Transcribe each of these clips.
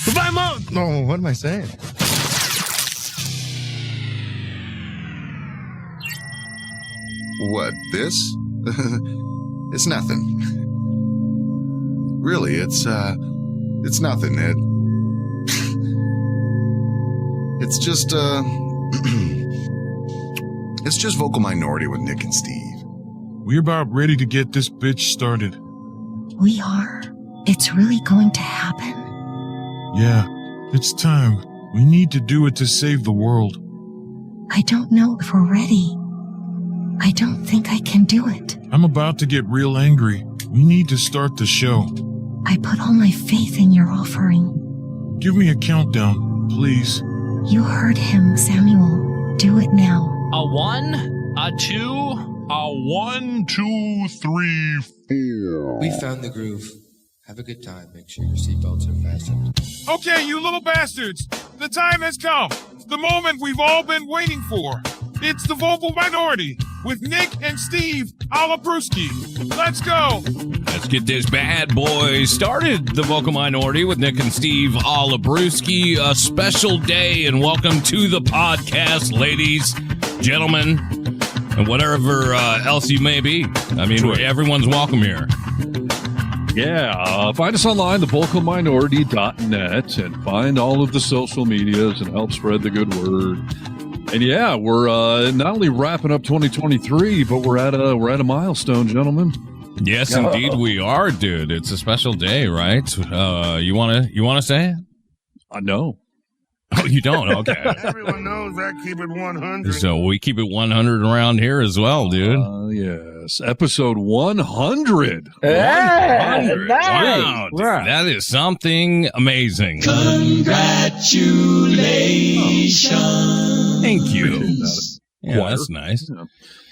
Goodbye, Mom! No, what am I saying? What, this? It's nothing. Really, it's nothing, Ed. It's just, it's just Vocal Minority with Nick and Steve. We're about ready to get this bitch started. We are? It's really going to happen? Yeah, it's time. We need to do it to save the world. I don't know if we're ready. I don't think I can do it. I'm about to get real angry. We need to start the show. I put all my faith in your offering. Give me a countdown, please. You heard him, Samuel. Do it now. A 1, a 2, a 1, 2, 3, 4. We found the groove. Have a good time. Make sure your seatbelts are fastened. Okay, you little bastards. The time has come. The moment we've all been waiting for. It's the Vocal Minority with Nick and Steve Olabruski. Let's go. Let's get this bad boy started. The Vocal Minority with Nick and Steve Olabruski. A special day, and welcome to the podcast, ladies, gentlemen, and whatever else you may be. I mean, everyone's welcome here. Yeah, find us online, thevocalminority.net, and find all of the social medias and help spread the good word. And yeah, we're not only wrapping up 2023, but we're at a milestone, gentlemen. Yes, indeed we are, dude. It's a special day, right? You wanna say it? No. Oh, you don't? Okay. Everyone knows I keep it 100. So we keep it 100 around here as well, dude. Yes, episode 100. Hey, 100. Wow, dude, that is something amazing. Congratulations. Thank you. Yeah, that's nice.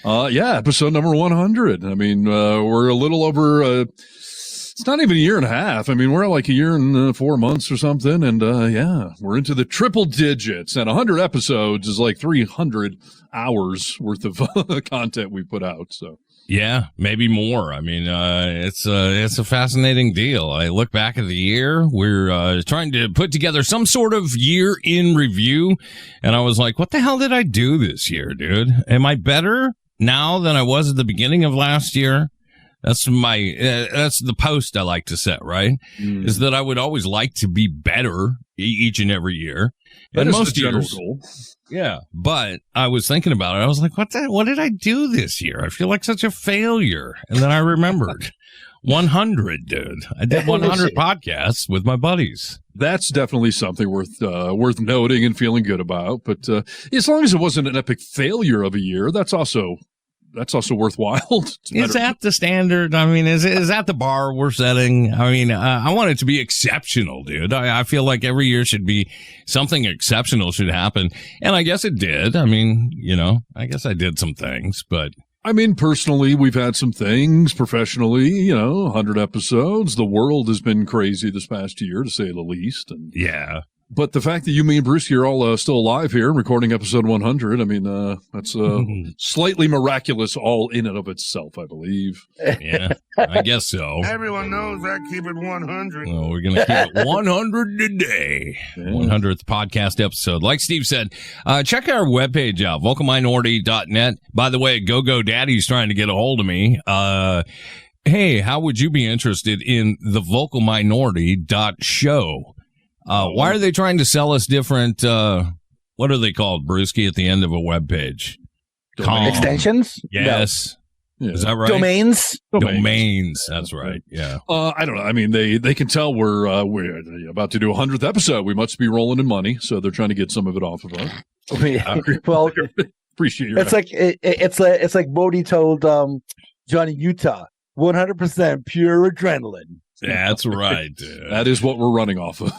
Yeah, episode number 100. I mean, we're a little over... it's not even a year and a half. I mean, we're like a year and 4 months or something. And yeah, we're into the triple digits. And 100 episodes is like 300 hours worth of content we put out. So yeah, maybe more. I mean, it's a fascinating deal. I look back at the year. We're trying to put together some sort of year in review. And I was like, what the hell did I do this year, dude? Am I better now than I was at the beginning of last year? That's that's the post I like to set, right? Is that I would always like to be better each and every year. That and is most the general years, goal. yeah. But I was thinking about it. I was like, what did I do this year? I feel like such a failure. And then I remembered 100, dude. I did 100 podcasts with my buddies. That's definitely something worth noting and feeling good about. But as long as it wasn't an epic failure of a year, that's also worthwhile. Is that the standard? I mean, is that the bar we're setting? I mean, I want it to be exceptional, dude. I feel like every year should be something exceptional should happen. And I guess it did. I mean, I guess I did some things, but. I mean, personally, we've had some things. Professionally, 100 episodes. The world has been crazy this past year, to say the least. And yeah. But the fact that you, me, and Bruce are all still alive here and recording episode 100, I mean, that's slightly miraculous all in and of itself, I believe. Yeah, I guess so. Everyone knows I keep it 100. Well, we're going to keep it 100 today. Yeah. 100th podcast episode. Like Steve said, check our webpage out, vocalminority.net. By the way, Go-Go Daddy's trying to get a hold of me. Hey, how would you be interested in the vocalminority.show? Why are they trying to sell us different, what are they called, Brewski, at the end of a web page? Extensions? Yes. No. Yeah. Is that right? Domains. That's right. Yeah. I don't know. I mean, they can tell we're about to do a 100th episode. We must be rolling in money, so they're trying to get some of it off of us. Well, appreciate your it's like Bodie told Johnny Utah, 100% pure adrenaline. That's right, dude. That is what we're running off of.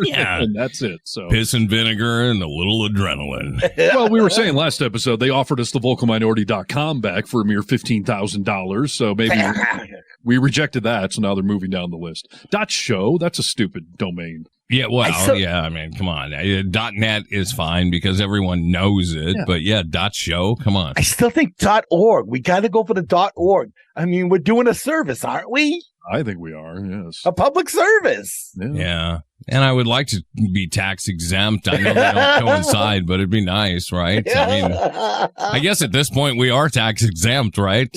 Yeah. And that's it. So piss and vinegar and a little adrenaline. Well, we were saying last episode, they offered us the vocalminority.com back for a mere $15,000. So maybe we rejected that. So now they're moving down the list. .show, that's a stupid domain. Yeah, well, I mean, come on. .net is fine because everyone knows it. Yeah. But yeah, .show, come on. I still think .org. We got to go for the .org. I mean, we're doing a service, aren't we? I think we are. Yes. A public service. Yeah. And I would like to be tax exempt. I know they don't coincide, but it'd be nice, right? I mean, I guess at this point we are tax exempt, right?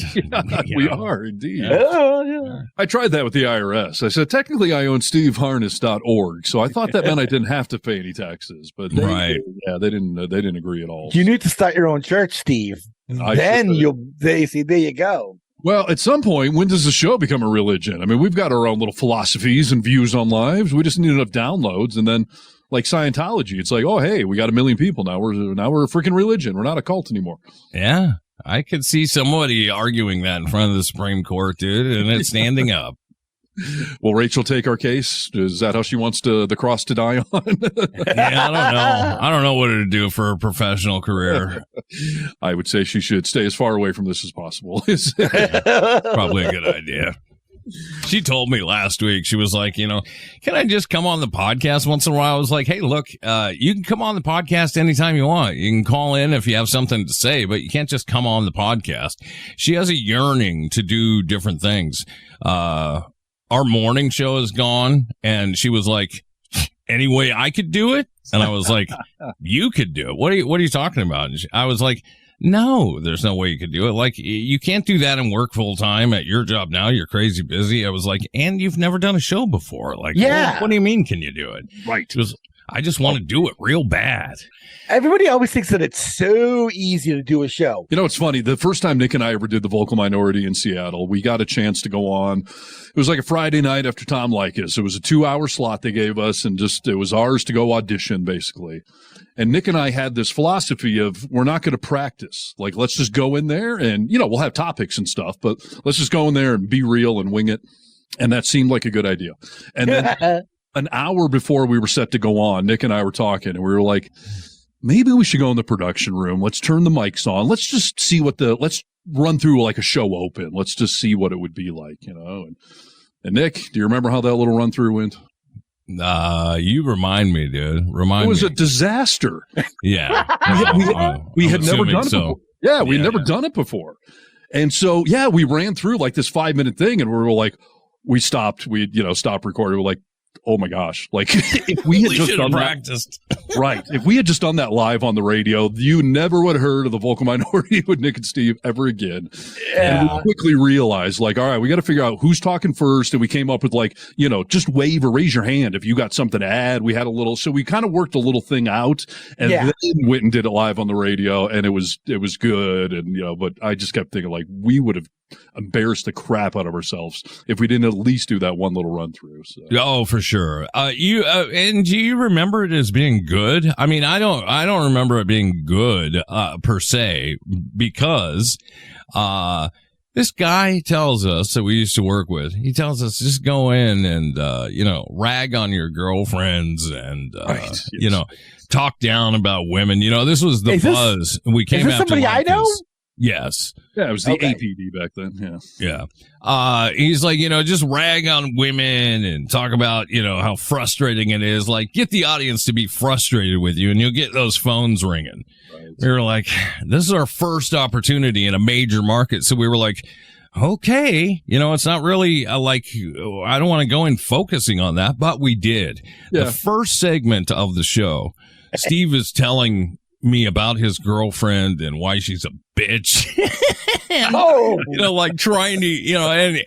We are indeed. Yeah. I tried that with the IRS. I said, technically I own steveharness.org. So I thought that meant I didn't have to pay any taxes, but they didn't agree at all. You need to start your own church, Steve. Then there you go. Well, at some point, when does the show become a religion? I mean, we've got our own little philosophies and views on lives. We just need enough downloads, and then, like Scientology, it's like, oh, hey, we got 1 million people now. We're a freaking religion. We're not a cult anymore. Yeah, I could see somebody arguing that in front of the Supreme Court, dude, and it's standing up. Will Rachel take our case? Is that how she wants the cross to die on? Yeah, I don't know. I don't know what it'd do for her professional career. I would say she should stay as far away from this as possible. Probably a good idea. She told me last week, she was like, can I just come on the podcast once in a while? I was like, hey, look, you can come on the podcast anytime you want. You can call in if you have something to say, but you can't just come on the podcast. She has a yearning to do different things. Our morning show is gone, and she was like, any way I could do it? And I was like, you could do it. What are you talking about? And I was like, no, there's no way you could do it. Like, you can't do that and work full time at your job now. You're crazy busy. I was like, and you've never done a show before. Like, yeah. What do you mean, can you do it? Right. I just want to do it real bad. Everybody always thinks that it's so easy to do a show. It's funny. The first time Nick and I ever did the Vocal Minority in Seattle, we got a chance to go on. It was like a Friday night after Tom Leykis. It was a 2-hour slot they gave us, and it was ours to go audition, basically. And Nick and I had this philosophy of, we're not going to practice. Like, let's just go in there and, we'll have topics and stuff, but let's just go in there and be real and wing it. And that seemed like a good idea. And then an hour before we were set to go on, Nick and I were talking, and we were like, maybe we should go in the production room. Let's turn the mics on. Let's just see let's run through like a show open. Let's just see what it would be like, And Nick, do you remember how that little run through went? You remind me, dude. It was a disaster. Yeah. We had never done it before. Yeah, we'd never done it before. And so, we ran through like this 5-minute thing, and we were like, we stopped. We, stopped recording. We're like, oh my gosh. Like, if we had just done practiced. Right. If we had just done that live on the radio, you never would have heard of the Vocal Minority with Nick and Steve ever again. Yeah. And we quickly realized, like, all right, we got to figure out who's talking first. And we came up with, like, just wave or raise your hand if you got something to add. We had so we kind of worked a little thing out, and then went and did it live on the radio, and it was good. And, but I just kept thinking, like, we would have embarrassed the crap out of ourselves if we didn't at least do that one little run through. So. Oh, for sure. And do you remember it as being good? I mean, I don't remember it being good, per se, because, this guy tells us that we used to work with, he tells us just go in and, rag on your girlfriends and, talk down about women. This was the buzz. We came is this after somebody I know? Yes. Yeah, it was the APD back then. Yeah. Yeah. He's like, just rag on women and talk about, how frustrating it is. Like, get the audience to be frustrated with you and you'll get those phones ringing. Right. We were like, this is our first opportunity in a major market. So we were like, okay, it's not really I don't want to go in focusing on that, but we did. Yeah. The first segment of the show, Steve is telling me about his girlfriend and why she's a bitch. And, trying to,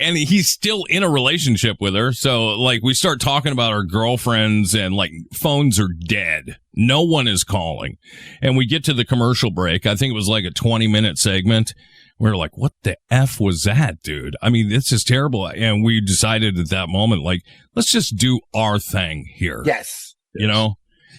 and he's still in a relationship with her. So we start talking about our girlfriends and phones are dead. No one is calling. And we get to the commercial break. I think it was like a 20-minute segment. We were like, what the F was that, dude? I mean, this is terrible. And we decided at that moment, let's just do our thing here. Yes.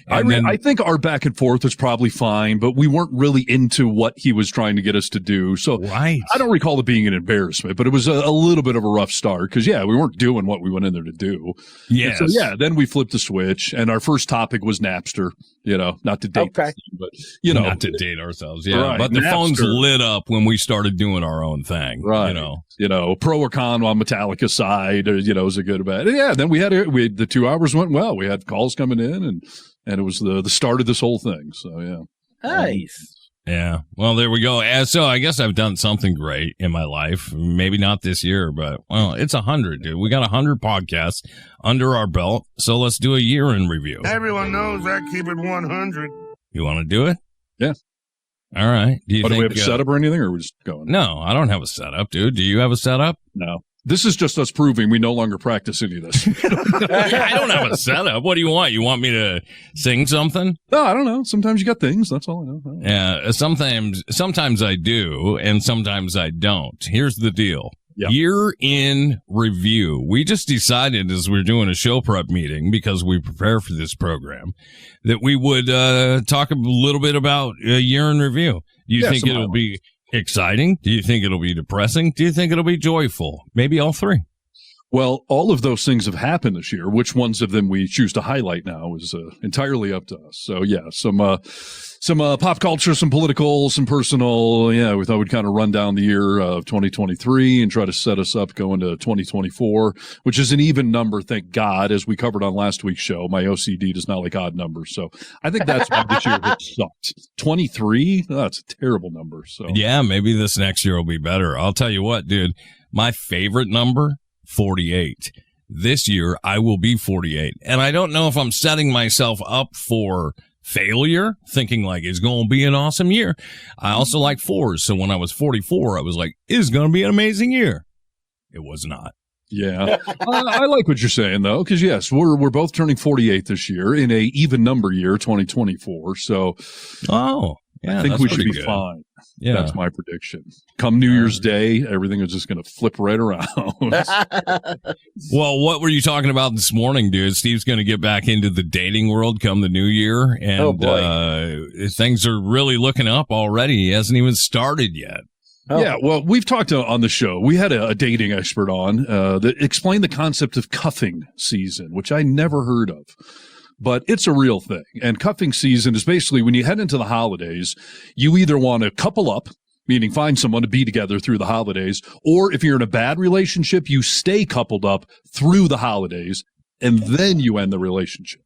I think our back and forth was probably fine, but we weren't really into what he was trying to get us to do. So right. I don't recall it being an embarrassment, but it was a little bit of a rough start because, we weren't doing what we went in there to do. Yes. And so, then we flipped the switch, and our first topic was Napster, not to date, but, not to date ourselves. Yeah. Right, but the Napster. phones lit up when we started doing our own thing. Right. Pro or con on Metallica's side, is it good or bad? And then we had the 2 hours went well. We had calls coming in and it was the start of this whole thing. So, yeah. Nice. Yeah. Well, there we go. So I guess I've done something great in my life. Maybe not this year, but well, it's 100, dude. We got 100 podcasts under our belt. So let's do a year in review. Everyone knows I keep it 100. You want to do it? Yeah. All right. Do we have a setup or anything, or are we just going? No, I don't have a setup, dude. Do you have a setup? No. This is just us proving we no longer practice any of this. I don't have a setup. What do you want? You want me to sing something? No, I don't know. Sometimes you got things. That's all I know. Yeah, sometimes I do, and sometimes I don't. Here's the deal. Yep. Year in review. We just decided as we were doing a show prep meeting, because we prepare for this program, that we would talk a little bit about a year in review. Do you think it'll be exciting? Do you think it'll be depressing? Do you think it'll be joyful? Maybe all three. Well, all of those things have happened this year. Which ones of them we choose to highlight now is entirely up to us. So yeah, some pop culture, some political, some personal. Yeah, we thought we'd kind of run down the year of 2023 and try to set us up going to 2024, which is an even number, thank God, as we covered on last week's show. My OCD does not like odd numbers, so I think that's why this year it sucked. 23, that's a terrible number. So yeah, maybe this next year will be better. I'll tell you what, dude, my favorite number, 48. This year, I will be 48. And I don't know if I'm setting myself up for failure, thinking like it's going to be an awesome year. I also like fours. So when I was 44, I was like, it's going to be an amazing year. It was not. Yeah. I like what you're saying, though, because, yes, we're both turning 48 this year in a even number year, 2024. So yeah, I think we should be good. Fine. Yeah. That's my prediction. Come New Year's Day, everything is just going to flip right around. Well, what were you talking about this morning, dude? Steve's going to get back into the dating world come the new year, and things are really looking up already. He hasn't even started yet. Yeah, well, we've talked on the show. We had a dating expert on that explained the concept of cuffing season, which I never heard of. But it's a real thing. And cuffing season is basically when you head into the holidays, you either want to couple up, meaning find someone to be together through the holidays, or if you're in a bad relationship, you stay coupled up through the holidays, and then you end the relationship.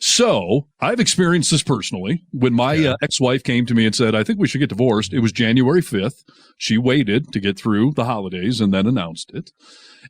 So I've experienced this personally. When my ex-wife came to me and said, I think we should get divorced, it was January 5th. She waited to get through the holidays and then announced it.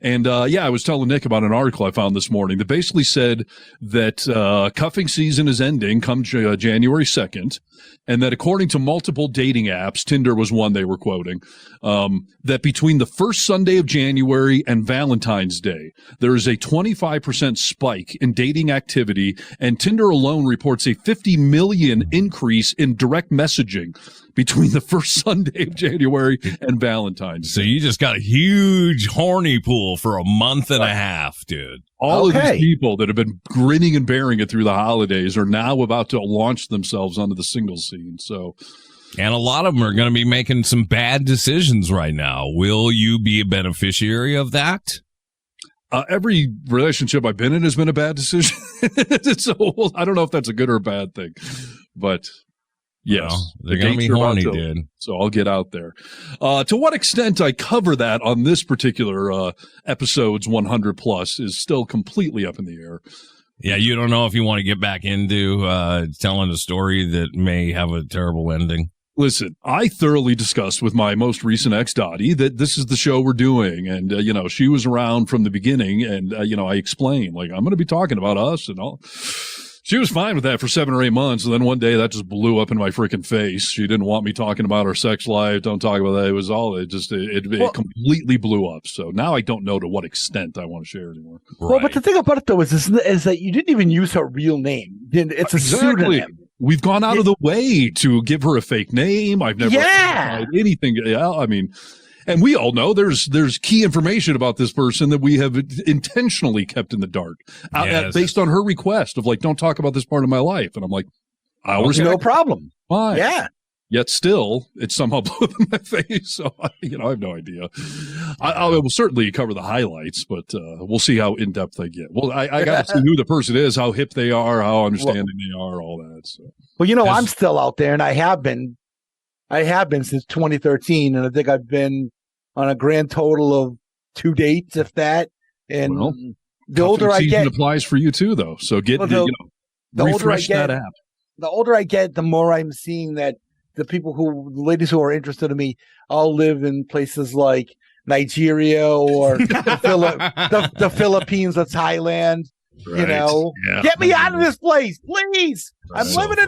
And, I was telling Nick about an article I found this morning that basically said that cuffing season is ending come January 2nd, and that according to multiple dating apps, Tinder was one they were quoting, that between the first Sunday of January and Valentine's Day, there is a 25% spike in dating activity, and Tinder alone reports a 50 million increase in direct messaging between the first Sunday of January and Valentine's Day. So you just got a huge horny pool for a month and a half, dude. All of these people that have been grinning and bearing it through the holidays are now about to launch themselves onto the single scene. So, and a lot of them are going to be making some bad decisions right now. Will you be a beneficiary of that? Every relationship I've been in has been a bad decision. So I don't know if that's a good or a bad thing, but yes, well, they're going to be horny, dude. So I'll get out there. To what extent I cover that on this particular episode's 100 plus is still completely up in the air. Yeah, you don't know if you want to get back into telling a story that may have a terrible ending. Listen, I thoroughly discussed with my most recent ex, Dottie, that this is the show we're doing. And, she was around from the beginning. And, I explained, like, I'm going to be talking about us and all. She was fine with that for 7 or 8 months. And then one day that just blew up in my freaking face. She didn't want me talking about our sex life. Don't talk about that. It was all, it completely blew up. So now I don't know to what extent I want to share anymore. Well, but the thing about it, though, is that you didn't even use her real name. It's a pseudonym. We've gone out of the way to give her a fake name. I've never tried anything. Yeah, I mean, and we all know there's key information about this person that we have intentionally kept in the dark based on her request of like, don't talk about this part of my life. And I'm like, no problem. Fine. Yeah. Yet still, it somehow blew up in my face. So, I have no idea. I will certainly cover the highlights, but we'll see how in-depth I get. Well, I got to see who the person is, how hip they are, how understanding they are, all that. So. Well, I'm still out there, and I have been since 2013, and I think I've been on a grand total of 2 dates, if that. And the older I get, applies for you too, though. So refresh that app. The older I get, the more I'm seeing that the ladies who are interested in me all live in places like Nigeria or the Philippines or Thailand. Right. You know, get me out of this place, please. I'm living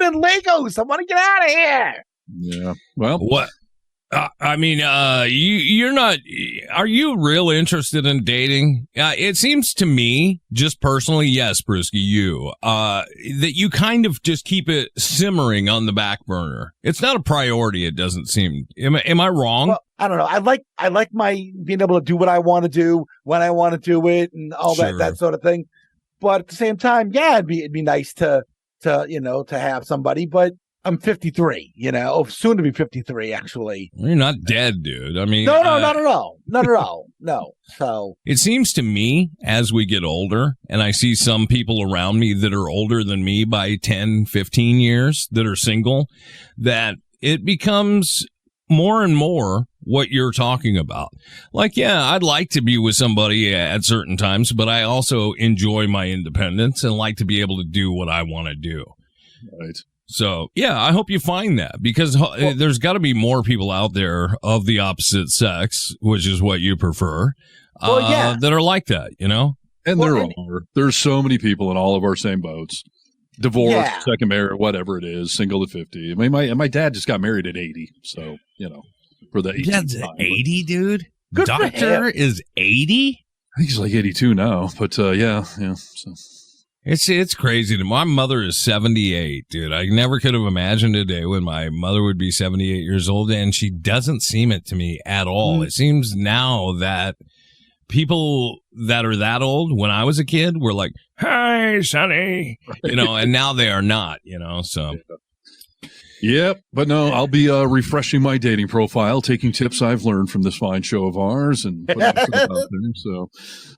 in Lagos. I want to get out of here. Yeah. Well, what? I mean, you're not. Are you real interested in dating? It seems to me, just personally, yes, Brewski, you, that you kind of just keep it simmering on the back burner. It's not a priority. It doesn't seem. Am I wrong? Well, I don't know. I like my being able to do what I want to do when I want to do it and all that sort of thing. But at the same time, yeah, it'd be nice to have somebody. But I'm 53, soon to be 53, actually. You're not dead, dude. I mean, no, not at all. Not at all. No. So it seems to me as we get older, and I see some people around me that are older than me by 10, 15 years that are single, that it becomes more and more what you're talking about. Like, yeah, I'd like to be with somebody at certain times, but I also enjoy my independence and like to be able to do what I want to do. Right. So, yeah, I hope you find that, because there's got to be more people out there of the opposite sex, which is what you prefer, that are like that, And there's so many people in all of our same boats. Divorced, second marriage, whatever it is, single at 50. I mean, my dad just got married at 80, so, for the 80, dude? Good Doctor is 80? I think he's like 82 now, but yeah. So. It's crazy. My mother is 78, dude. I never could have imagined a day when my mother would be 78 years old, and she doesn't seem it to me at all. It seems now that people that are that old, when I was a kid, were like, "Hi, Sonny," and now they are not, so. Yep, but no, I'll be refreshing my dating profile, taking tips I've learned from this fine show of ours, and putting stuff out there. So,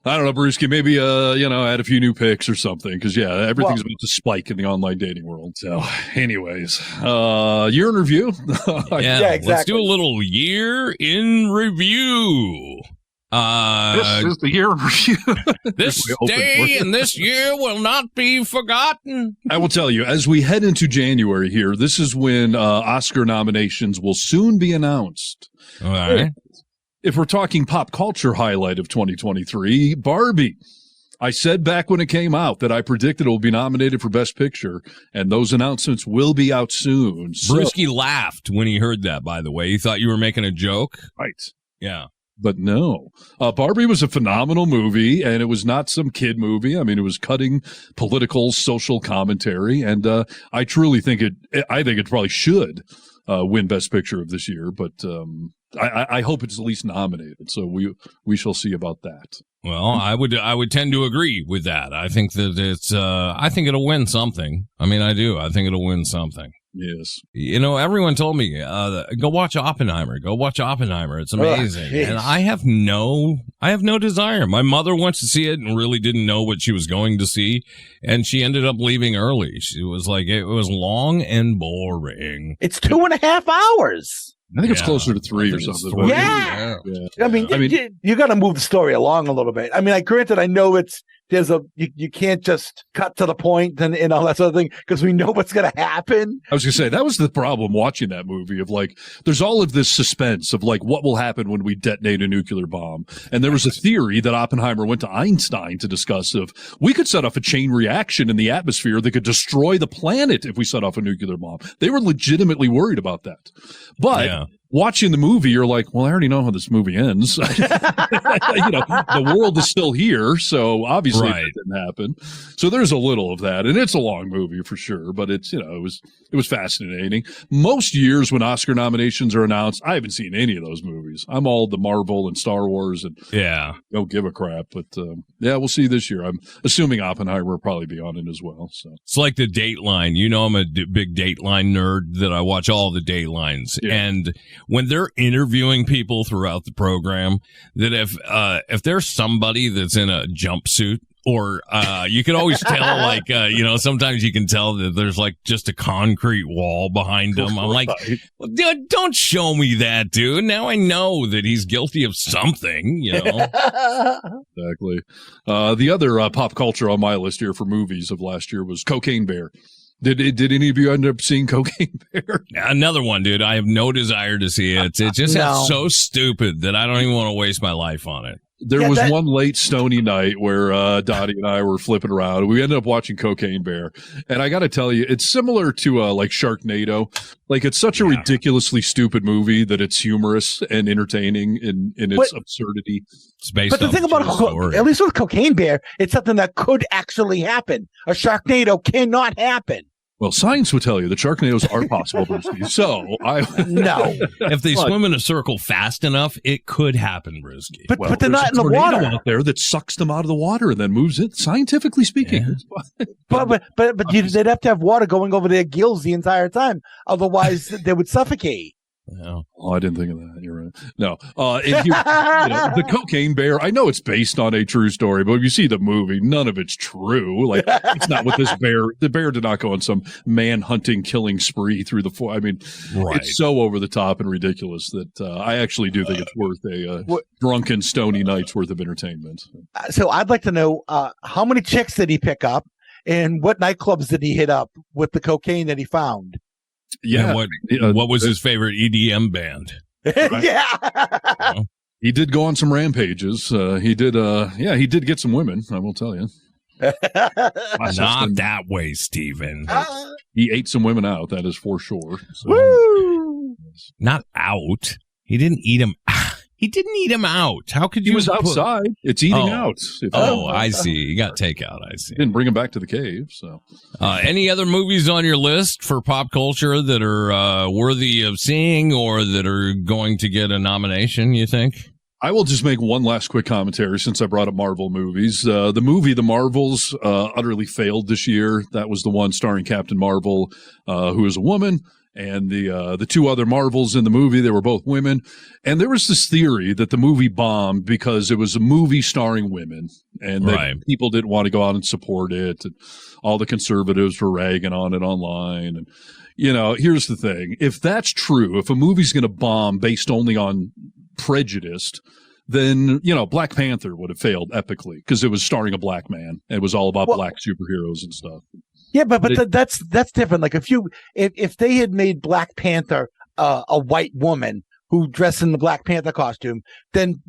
I don't know, Brewski, maybe add a few new pics or something, because everything's about to spike in the online dating world. So, anyways, year in review. Yeah, exactly. Let's do a little year in review. This is the year in review. This day and this year will not be forgotten. I will tell you, as we head into January here, this is when Oscar nominations will soon be announced. All right. If we're talking pop culture highlight of 2023, Barbie. I said back when it came out that I predicted it will be nominated for Best Picture, and those announcements will be out soon. Brewski laughed when he heard that, by the way. He thought you were making a joke. Right. Yeah. But no, Barbie was a phenomenal movie, and it was not some kid movie. I mean, it was cutting political, social commentary, and I truly think it probably should win Best Picture of this year. But I hope it's at least nominated. So we shall see about that. Well, I would tend to agree with that. I think that I think it'll win something. I mean, I do. I think it'll win something. Yes. Everyone told me, go watch Oppenheimer. Go watch Oppenheimer. It's amazing. And I have no desire. My mother wants to see it and really didn't know what she was going to see. And she ended up leaving early. She was like, it was long and boring. It's 2.5 hours. I think it's closer to 3 or something. Yeah. I mean, you got to move the story along a little bit. I mean, granted, I know you can't just cut to the point and all that sort of thing, because we know what's going to happen. I was going to say, that was the problem watching that movie of there's all of this suspense of what will happen when we detonate a nuclear bomb. And there was a theory that Oppenheimer went to Einstein to discuss of, we could set off a chain reaction in the atmosphere that could destroy the planet if we set off a nuclear bomb. They were legitimately worried about that. But watching the movie, you're like, well, I already know how this movie ends. The world is still here, so obviously that didn't happen. So there's a little of that, and it's a long movie for sure, but it's it was fascinating. Most years when Oscar nominations are announced, I haven't seen any of those movies. I'm all the Marvel and Star Wars, and don't give a crap. But we'll see this year. I'm assuming Oppenheimer will probably be on it as well. So it's like the Dateline. I'm a big Dateline nerd that I watch all the Datelines, and when they're interviewing people throughout the program, that if there's somebody that's in a jumpsuit, or you can always tell, sometimes you can tell that there's just a concrete wall behind him. I'm like, well, dude, don't show me that, dude. Now I know that he's guilty of something, Exactly. The other pop culture on my list here for movies of last year was Cocaine Bear. Did any of you end up seeing Cocaine Bear? Another one, dude. I have no desire to see it. It just sounds so stupid that I don't even want to waste my life on it. There was one late stony night where Dottie and I were flipping around. We ended up watching Cocaine Bear. And I got to tell you, it's similar to like Sharknado. Like, it's such a ridiculously stupid movie that it's humorous and entertaining in its absurdity. It's based but the thing about at least with Cocaine Bear, it's something that could actually happen. A Sharknado cannot happen. Well, science would tell you that Sharknadoes are possible, Brewski. So no. If they swim in a circle fast enough, it could happen, Brewski. But they're not in the water out there that sucks them out of the water and then moves it. Scientifically speaking, but they'd have to have water going over their gills the entire time. Otherwise, they would suffocate. Yeah. Oh, I didn't think of that. You're right. No. The Cocaine Bear, I know it's based on a true story, but if you see the movie, none of it's true. Like, it's not what this bear, the bear did not go on some man-hunting, killing spree through the I mean, It's so over the top and ridiculous that I actually do think it's worth a drunken, stony night's worth of entertainment. So I'd like to know how many chicks did he pick up and what nightclubs did he hit up with the cocaine that he found? Yeah. And what was his favorite EDM band? Yeah. He did go on some rampages. He did get some women, I will tell you. Not that way, Steven. He ate some women out, that is for sure. So. Woo! Not out. He didn't eat them. He didn't eat him out. How could you? He was outside. It's eating out. I see. You got takeout. I see. Didn't bring him back to the cave. So, any other movies on your list for pop culture that are worthy of seeing or that are going to get a nomination? You think? I will just make one last quick commentary since I brought up Marvel movies. The movie The Marvels utterly failed this year. That was the one starring Captain Marvel, who is a woman. And the two other Marvels in the movie, they were both women. And there was this theory that the movie bombed because it was a movie starring women and that people didn't want to go out and support it. And all the conservatives were ragging on it online. And, here's the thing. If that's true, if a movie's going to bomb based only on prejudice, then, Black Panther would have failed epically because it was starring a black man. It was all about black superheroes and stuff. Yeah, but that's different. Like if they had made Black Panther a white woman who dressed in the Black Panther costume, then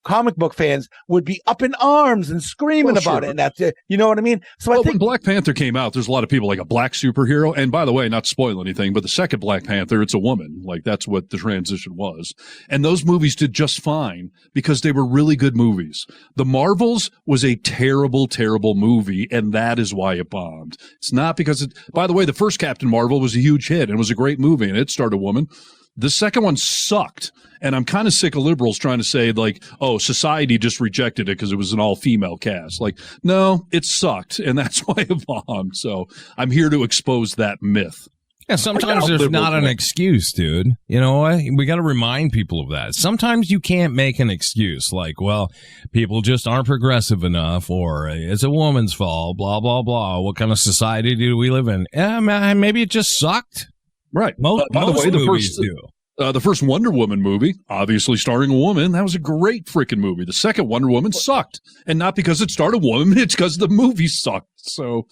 comic book fans would be up in arms and screaming about it. And that's it. You know what I mean? So I think when Black Panther came out, there's a lot of people like a black superhero. And by the way, not to spoil anything, but the second Black Panther, it's a woman. Like that's what the transition was. And those movies did just fine because they were really good movies. The Marvels was a terrible, terrible movie. And that is why it bombed. It's not because by the way, the first Captain Marvel was a huge hit and was a great movie and it starred a woman. The second one sucked. And I'm kind of sick of liberals trying to say like, oh, society just rejected it because it was an all-female cast. Like, no, it sucked. And that's why it bombed. So I'm here to expose that myth. Yeah, sometimes there's not an excuse, dude. You know what? We got to remind people of that. Sometimes you can't make an excuse like, well, people just aren't progressive enough or it's a woman's fault, blah, blah, blah. What kind of society do we live in? Maybe it just sucked. Right. Most movies do. The first Wonder Woman movie, obviously starring a woman, that was a great freaking movie. The second Wonder Woman sucked. And not because it starred a woman, it's because the movie sucked. So,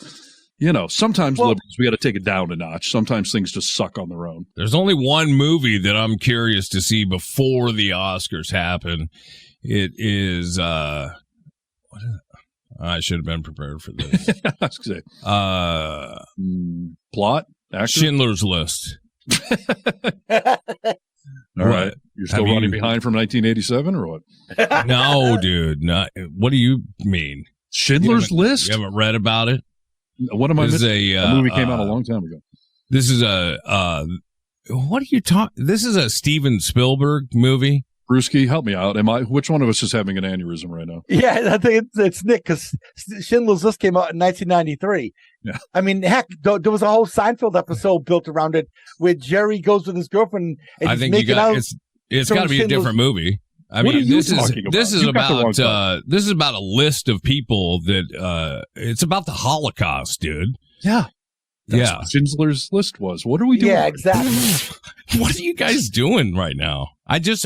sometimes liberals, we got to take it down a notch. Sometimes things just suck on their own. There's only one movie that I'm curious to see before the Oscars happen. It is, I should have been prepared for this. Plot? Actor? Schindler's List. All right. You're still running behind from 1987 or what? No, dude. What do you mean? Schindler's List? You haven't read about it? What am I missing? The movie came out a long time ago. This is what are you talking? This is a Steven Spielberg movie. Brewski, help me out. Which one of us is having an aneurysm right now? Yeah, I think it's Nick because Schindler's List came out in 1993. Yeah. I mean, heck, there was a whole Seinfeld episode built around it where Jerry goes with his girlfriend and I think it's got to be a different movie. I mean, this is about a list of people that it's about the Holocaust, dude. Yeah. That's what Schindler's List was. What are we doing? Yeah, exactly. What are you guys doing right now?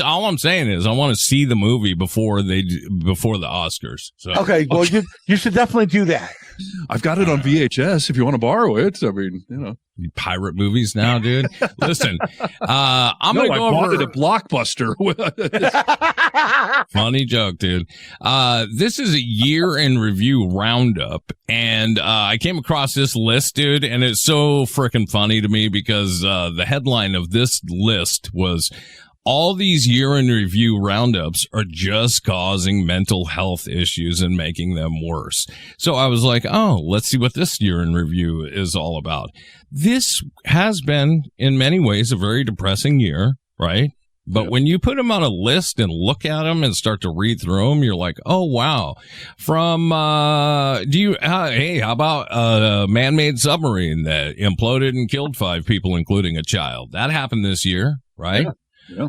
All I'm saying is I want to see the movie before the Oscars. So. Okay, well, you should definitely do that. I've got it on VHS if you want to borrow it. I mean, Pirate movies now, dude. Listen, I'm going to go bought over it at Blockbuster. Funny joke, dude. This is a year in review roundup, and I came across this list, dude, and it's so freaking funny to me because the headline of this list was, all these year in review roundups are just causing mental health issues and making them worse. So I was like, oh, let's see what this year in review is all about. This has been, in many ways, a very depressing year, right? But when you put them on a list and look at them and start to read through them, you're like, oh, wow. From, hey, how about a man-made submarine that imploded and killed 5 people, including a child? That happened this year, right? Yeah.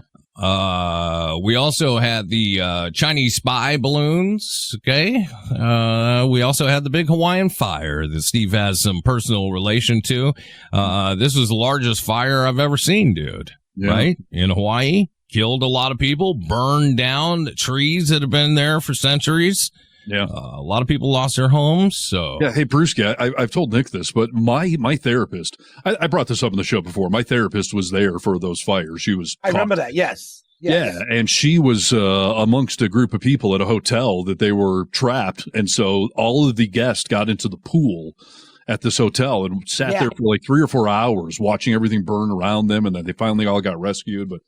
We also had the Chinese spy balloons. Okay. We also had the big Hawaiian fire that Steve has some personal relation to. This was the largest fire I've ever seen, dude. Yeah. Right? In Hawaii, killed a lot of people, burned down trees that have been there for centuries. Yeah. A lot of people lost their homes. So yeah. Hey, Brewski, I've told Nick this, but my therapist, I brought this up on the show before. My therapist was there for those fires. She was. I remember that. Yes. Yeah, and she was amongst a group of people at a hotel that they were trapped, and so all of the guests got into the pool at this hotel and sat there for like 3 or 4 hours watching everything burn around them, and then they finally all got rescued. But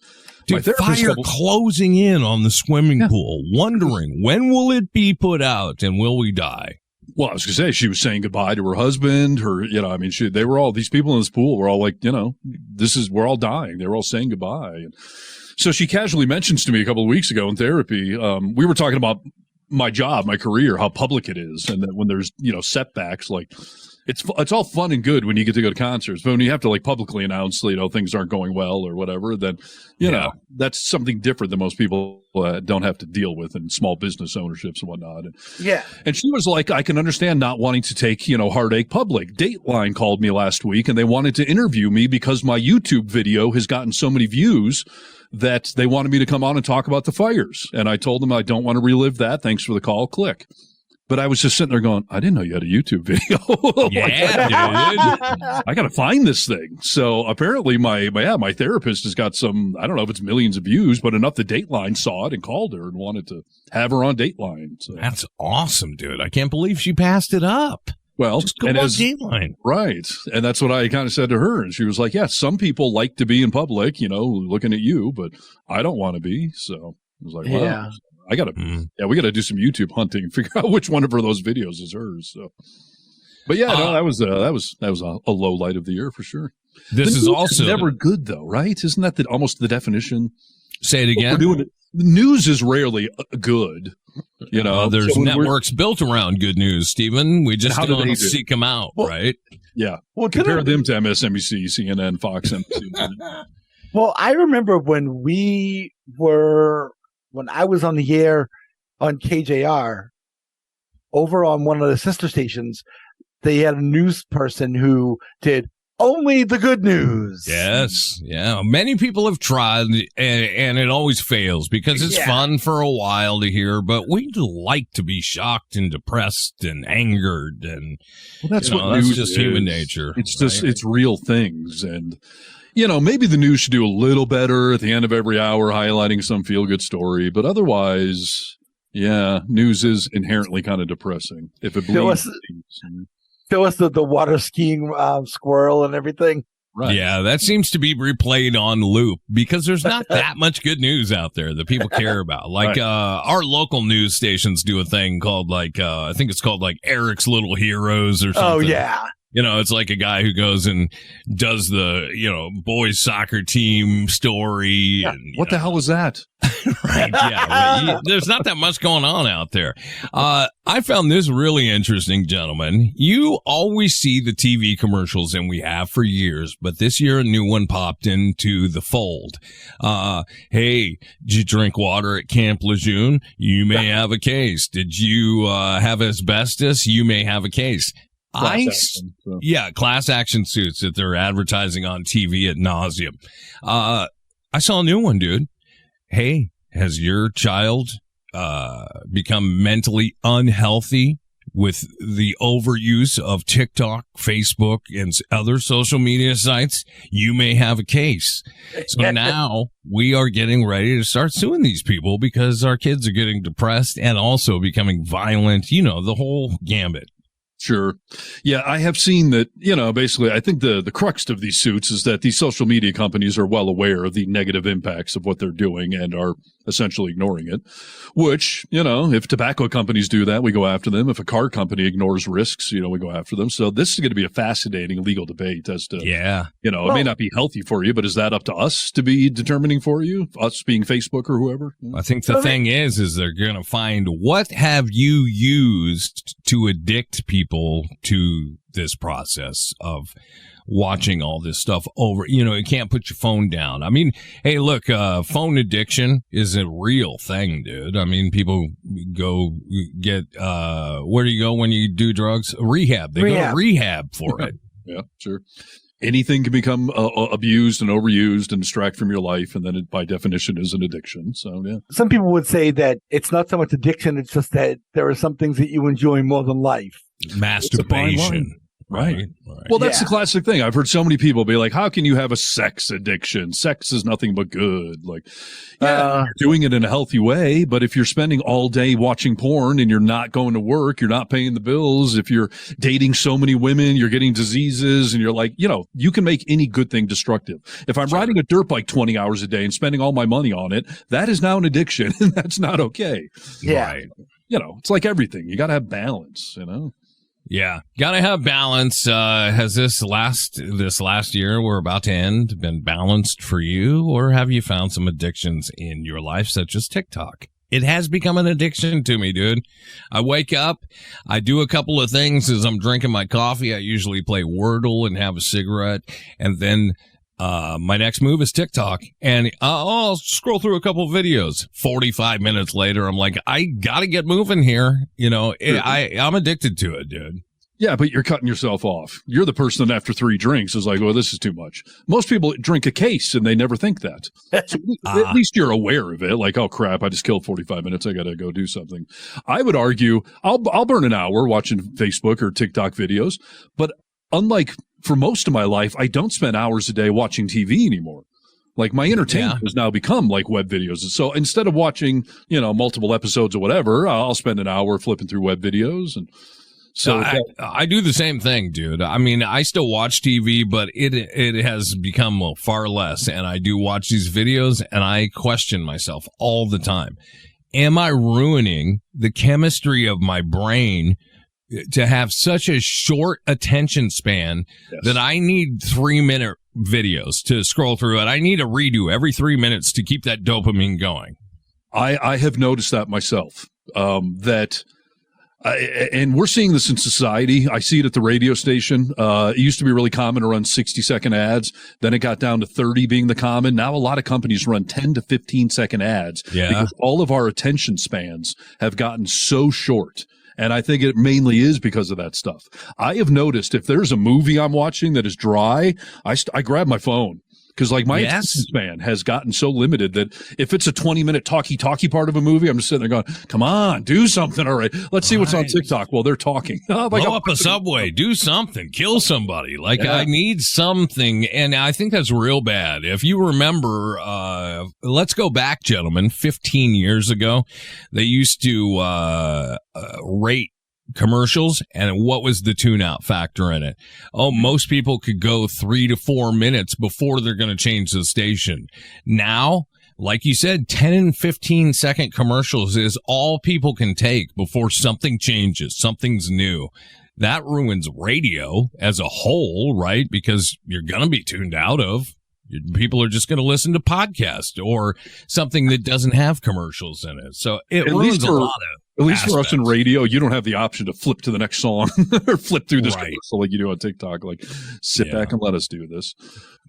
dude, fire closing in on the swimming pool, wondering when will it be put out and will we die? Well, I was going to say, she was saying goodbye to her husband, they were all, these people in this pool were all like, we're all dying. They were all saying goodbye. And so she casually mentions to me a couple of weeks ago in therapy, we were talking about my job, my career, how public it is. And that when there's, setbacks, like it's all fun and good when you get to go to concerts, but when you have to like publicly announce, things aren't going well or whatever, then, that's something different than most people don't have to deal with in small business ownerships and whatnot. And she was like, I can understand not wanting to take, heartache public. Dateline called me last week and they wanted to interview me because my YouTube video has gotten so many views that they wanted me to come on and talk about the fires. And I told them I don't want to relive that. Thanks for the call. Click. But I was just sitting there going, I didn't know you had a YouTube video. Yeah, dude. I got to find this thing. So apparently my therapist has got some, I don't know if it's millions of views, but enough that Dateline saw it and called her and wanted to have her on Dateline. So. That's awesome, dude. I can't believe she passed it up. Well, just go on Dateline. Right. And that's what I kind of said to her. And she was like, yeah, some people like to be in public, looking at you, but I don't want to be. So I was like, wow. Yeah. we got to do some YouTube hunting and figure out which one of those videos is hers. So, but yeah, that was a low light of the year for sure. This is also never good though, right? Isn't that almost the definition? Say it again. The news is rarely good. There's networks built around good news, Stephen. We just don't seek them out, right? Yeah. Well, compare them to MSNBC, CNN, Fox, NBC. Well, I remember when I was on the air on KJR over on one of the sister stations, they had a news person who did only the good news. Yes. Yeah. Many people have tried and it always fails because it's fun for a while to hear, but we like to be shocked and depressed and angered. And that's what news is just human nature. It's just, it's real things. And, maybe the news should do a little better at the end of every hour, highlighting some feel good story, but otherwise, news is inherently kind of depressing. If it bleeds. Show us the water skiing squirrel and everything. Right. Yeah, that seems to be replayed on loop because there's not that much good news out there that people care about. Like our local news stations do a thing called I think it's called Eric's Little Heroes or something. Oh yeah. It's like a guy who goes and does the, boys soccer team story. Yeah. And, what the hell was that? Right. Yeah. There's not that much going on out there. I found this really interesting, gentlemen. You always see the TV commercials, and we have for years, but this year a new one popped into the fold. Hey, did you drink water at Camp Lejeune? You may have a case. Did you have asbestos? You may have a case. Class action suits that they're advertising on TV ad nauseum. I saw a new one, dude. Hey, has your child become mentally unhealthy with the overuse of TikTok, Facebook, and other social media sites, you may have a case. So now we are getting ready to start suing these people because our kids are getting depressed and also becoming violent, you know, the whole gambit. Sure. Yeah, I have seen that, you know, basically, I think the crux of these suits is that these social media companies are well aware of the negative impacts of what they're doing and are essentially ignoring it, which, you know, if tobacco companies do that, we go after them. If a car company ignores risks, you know, we go after them. So this is going to be a fascinating legal debate as to, you know, it may not be healthy for you, but is that up to us to be determining for you, us being Facebook or whoever? I think the thing is they're going to find what have you used to addict people to this process of watching all this stuff over. You know, you can't put your phone down. I mean, hey, look, phone addiction is a real thing, dude. I mean, people go get, where do you go when you do drugs? Rehab. They go to rehab for it. Yeah, sure. Anything can become abused and overused and distract from your life, and then it, by definition, is an addiction. So, yeah. Some people would say that it's not so much addiction, it's just that there are some things that you enjoy more than life. Masturbation. Right. Well, that's the classic thing. I've heard so many people be like, how can you have a sex addiction? Sex is nothing but good. Like, you're doing it in a healthy way, but if you're spending all day watching porn and you're not going to work, you're not paying the bills, if you're dating so many women, you're getting diseases, and you're like, you know, you can make any good thing destructive. If I'm riding a dirt bike 20 hours a day and spending all my money on it, that is now an addiction, and that's not okay. Yeah. Right. You know, it's like everything. You got to have balance, you know? Yeah, gotta have balance. Has this last year we're about to end been balanced for you, or have you found some addictions in your life, such as TikTok? It has become an addiction to me, dude. I wake up, I do a couple of things as I'm drinking my coffee. I usually play Wordle and have a cigarette, and then my next move is TikTok, and I'll scroll through a couple of videos. 45 minutes later, I'm like, I gotta get moving here. You know, I'm addicted to it, dude. Yeah, but you're cutting yourself off. You're the person that after 3 drinks is like, well, this is too much. Most people drink a case and they never think that. So at least you're aware of it. Like, oh crap, I just killed 45 minutes. I got to go do something. I would argue I'll burn an hour watching Facebook or TikTok videos, but unlike for most of my life, I don't spend hours a day watching TV anymore. Like, my entertainment has now become like web videos. So instead of watching, you know, multiple episodes or whatever, I'll spend an hour flipping through web videos. And so I do the same thing, dude. I mean, I still watch TV, but it has become far less. And I do watch these videos, and I question myself all the time. Am I ruining the chemistry of my brain to have such a short attention span that I need 3-minute videos to scroll through it? I need a redo every 3 minutes to keep that dopamine going. I have noticed that myself, and we're seeing this in society. I see it at the radio station. It used to be really common to run 60-second ads. Then it got down to 30 being the common. Now a lot of companies run 10 to 15-second ads because all of our attention spans have gotten so short. And I think it mainly is because of that stuff. I have noticed if there's a movie I'm watching that is dry, I grab my phone. Because, like, my attention span has gotten so limited that if it's a 20-minute talkie part of a movie, I'm just sitting there going, come on, do something. All right, let's see what's on TikTok while they're talking. Blow up a subway, do something, kill somebody. Like, I need something, and I think that's real bad. If you remember, let's go back, gentlemen, 15 years ago, they used to rate commercials, and what was the tune-out factor in it? Oh, most people could go 3 to 4 minutes before they're going to change the station. Now, like you said, 10 and 15-second commercials is all people can take before something changes, something's new. That ruins radio as a whole, right? Because you're going to be tuned out of. People are just going to listen to podcasts or something that doesn't have commercials in it. So it ruins a lot of At least for us in radio, you don't have the option to flip to the next song or flip through this commercial like you do on TikTok. Like, sit back and let us do this.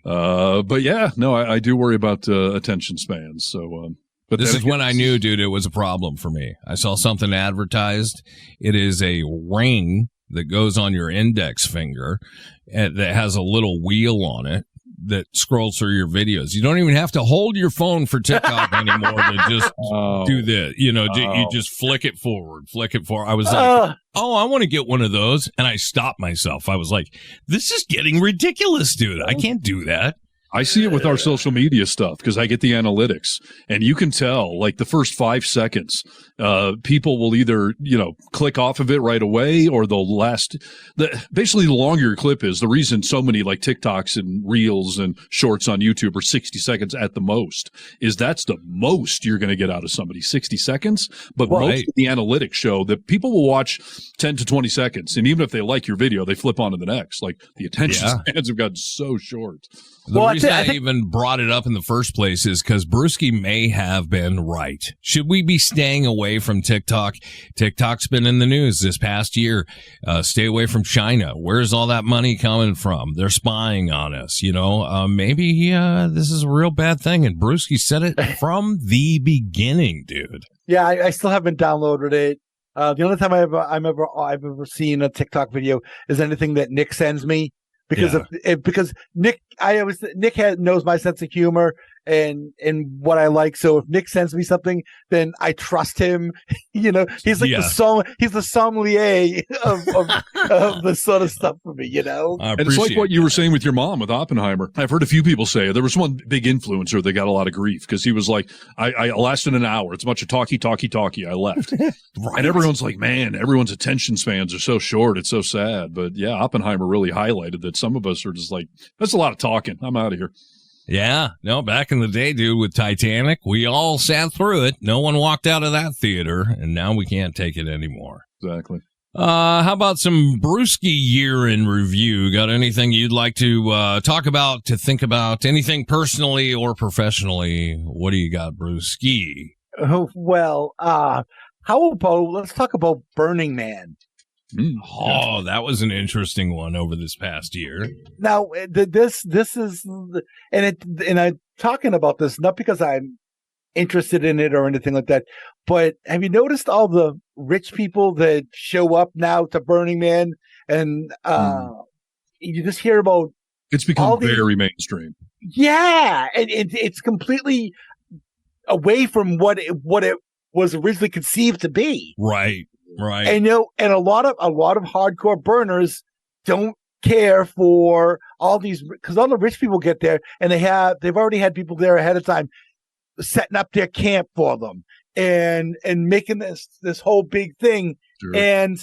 But yeah, no, I do worry about attention spans. So, but this is when I knew, dude, it was a problem for me. I saw something advertised. It is a ring that goes on your index finger and that has a little wheel on it that scrolls through your videos. You don't even have to hold your phone for TikTok anymore to just do this. You just flick it forward. I was like, I want to get one of those. And I stopped myself. I was like, this is getting ridiculous, dude. I can't do that. I see it with our social media stuff because I get the analytics, and you can tell like the first 5 seconds, people will either, click off of it right away, or they'll basically the longer your clip is, the reason so many like TikToks and reels and shorts on YouTube are 60 seconds at the most is that's the most you're going to get out of somebody, 60 seconds. But most of the analytics show that people will watch 10 to 20 seconds. And even if they like your video, they flip on to the next. Like the attention spans have gotten so short. The reason I even brought it up in the first place is because Brewski may have been right. Should we be staying away from TikTok? TikTok's been in the news this past year. Stay away from China. Where's all that money coming from? They're spying on us. Maybe this is a real bad thing. And Brewski said it from the beginning, dude. Yeah, I still haven't downloaded it. The only time I've ever seen a TikTok video is anything that Nick sends me. Because Nick knows my sense of humor and what I like. So if Nick sends me something, then I trust him. He's like the sommelier of the sort of stuff for me. And it's like what you were saying with your mom with Oppenheimer. I've heard a few people say there was one big influencer that got a lot of grief because he was like, I lasted an hour. It's a bunch of talky. I left. Right. And everyone's like, man, everyone's attention spans are so short. It's so sad. But yeah, Oppenheimer really highlighted that some of us are just like, that's a lot of talking. I'm out of here. Yeah, no, back in the day, dude, with Titanic, we all sat through it. No one walked out of that theater, and now we can't take it anymore. Exactly. How about some Brewski year in review? Got anything you'd like to talk about, to think about, anything personally or professionally? What do you got, Brewski? Oh, well, let's talk about Burning Man. Oh, that was an interesting one over this past year. Now, this is, and I'm talking about this not because I'm interested in it or anything like that, but have you noticed all the rich people that show up now to Burning Man, and you just hear about it's become very mainstream. Yeah, and it's completely away from what it was originally conceived to be. Right. And and a lot of hardcore burners don't care for all these, because all the rich people get there and they've already had people there ahead of time setting up their camp for them and making this whole big thing. Sure. And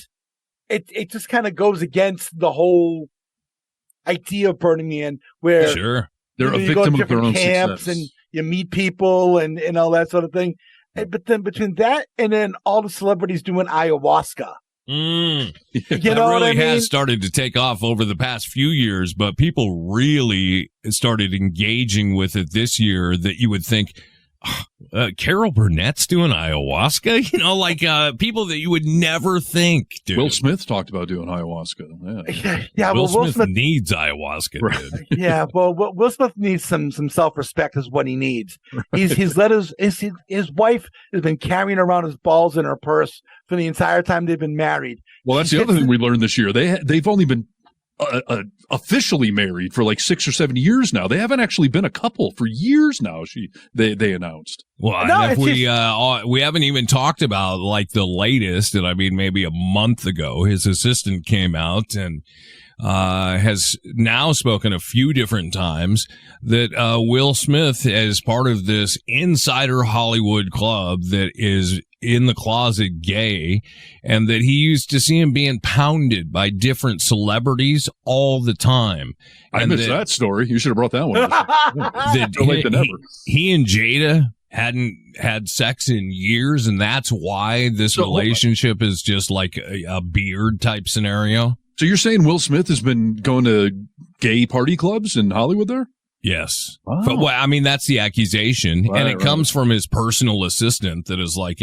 it just kind of goes against the whole idea of Burning Man, where they're a victim of their own camps success. And you meet people and all that sort of thing. But then between that and then all the celebrities doing ayahuasca. That really has started to take off over the past few years, but people really started engaging with it this year that you would think, Carol Burnett's doing ayahuasca, people that you would never think, dude. Will Smith talked about doing ayahuasca. Yeah. Will Smith needs ayahuasca, dude. Yeah, well, Will Smith needs some self-respect is what he needs. He's let his wife has been carrying around his balls in her purse for the entire time they've been married. Well, that's the other thing we learned this year. They've only been officially married for like 6 or 7 years now. They haven't actually been a couple for years now. They announced. Well, no, if we haven't even talked about like the latest, and I mean maybe a month ago, his assistant came out and has now spoken a few different times that Will Smith, as part of this insider Hollywood club that is in the closet gay, and that he used to see him being pounded by different celebrities all the time. I missed that story. You should have brought that one. He and Jada hadn't had sex in years, and that's why this relationship is just like a beard type scenario. So you're saying Will Smith has been going to gay party clubs in Hollywood there? Yes. Oh. But, well, I mean, that's the accusation. Right, and it comes from his personal assistant that is like,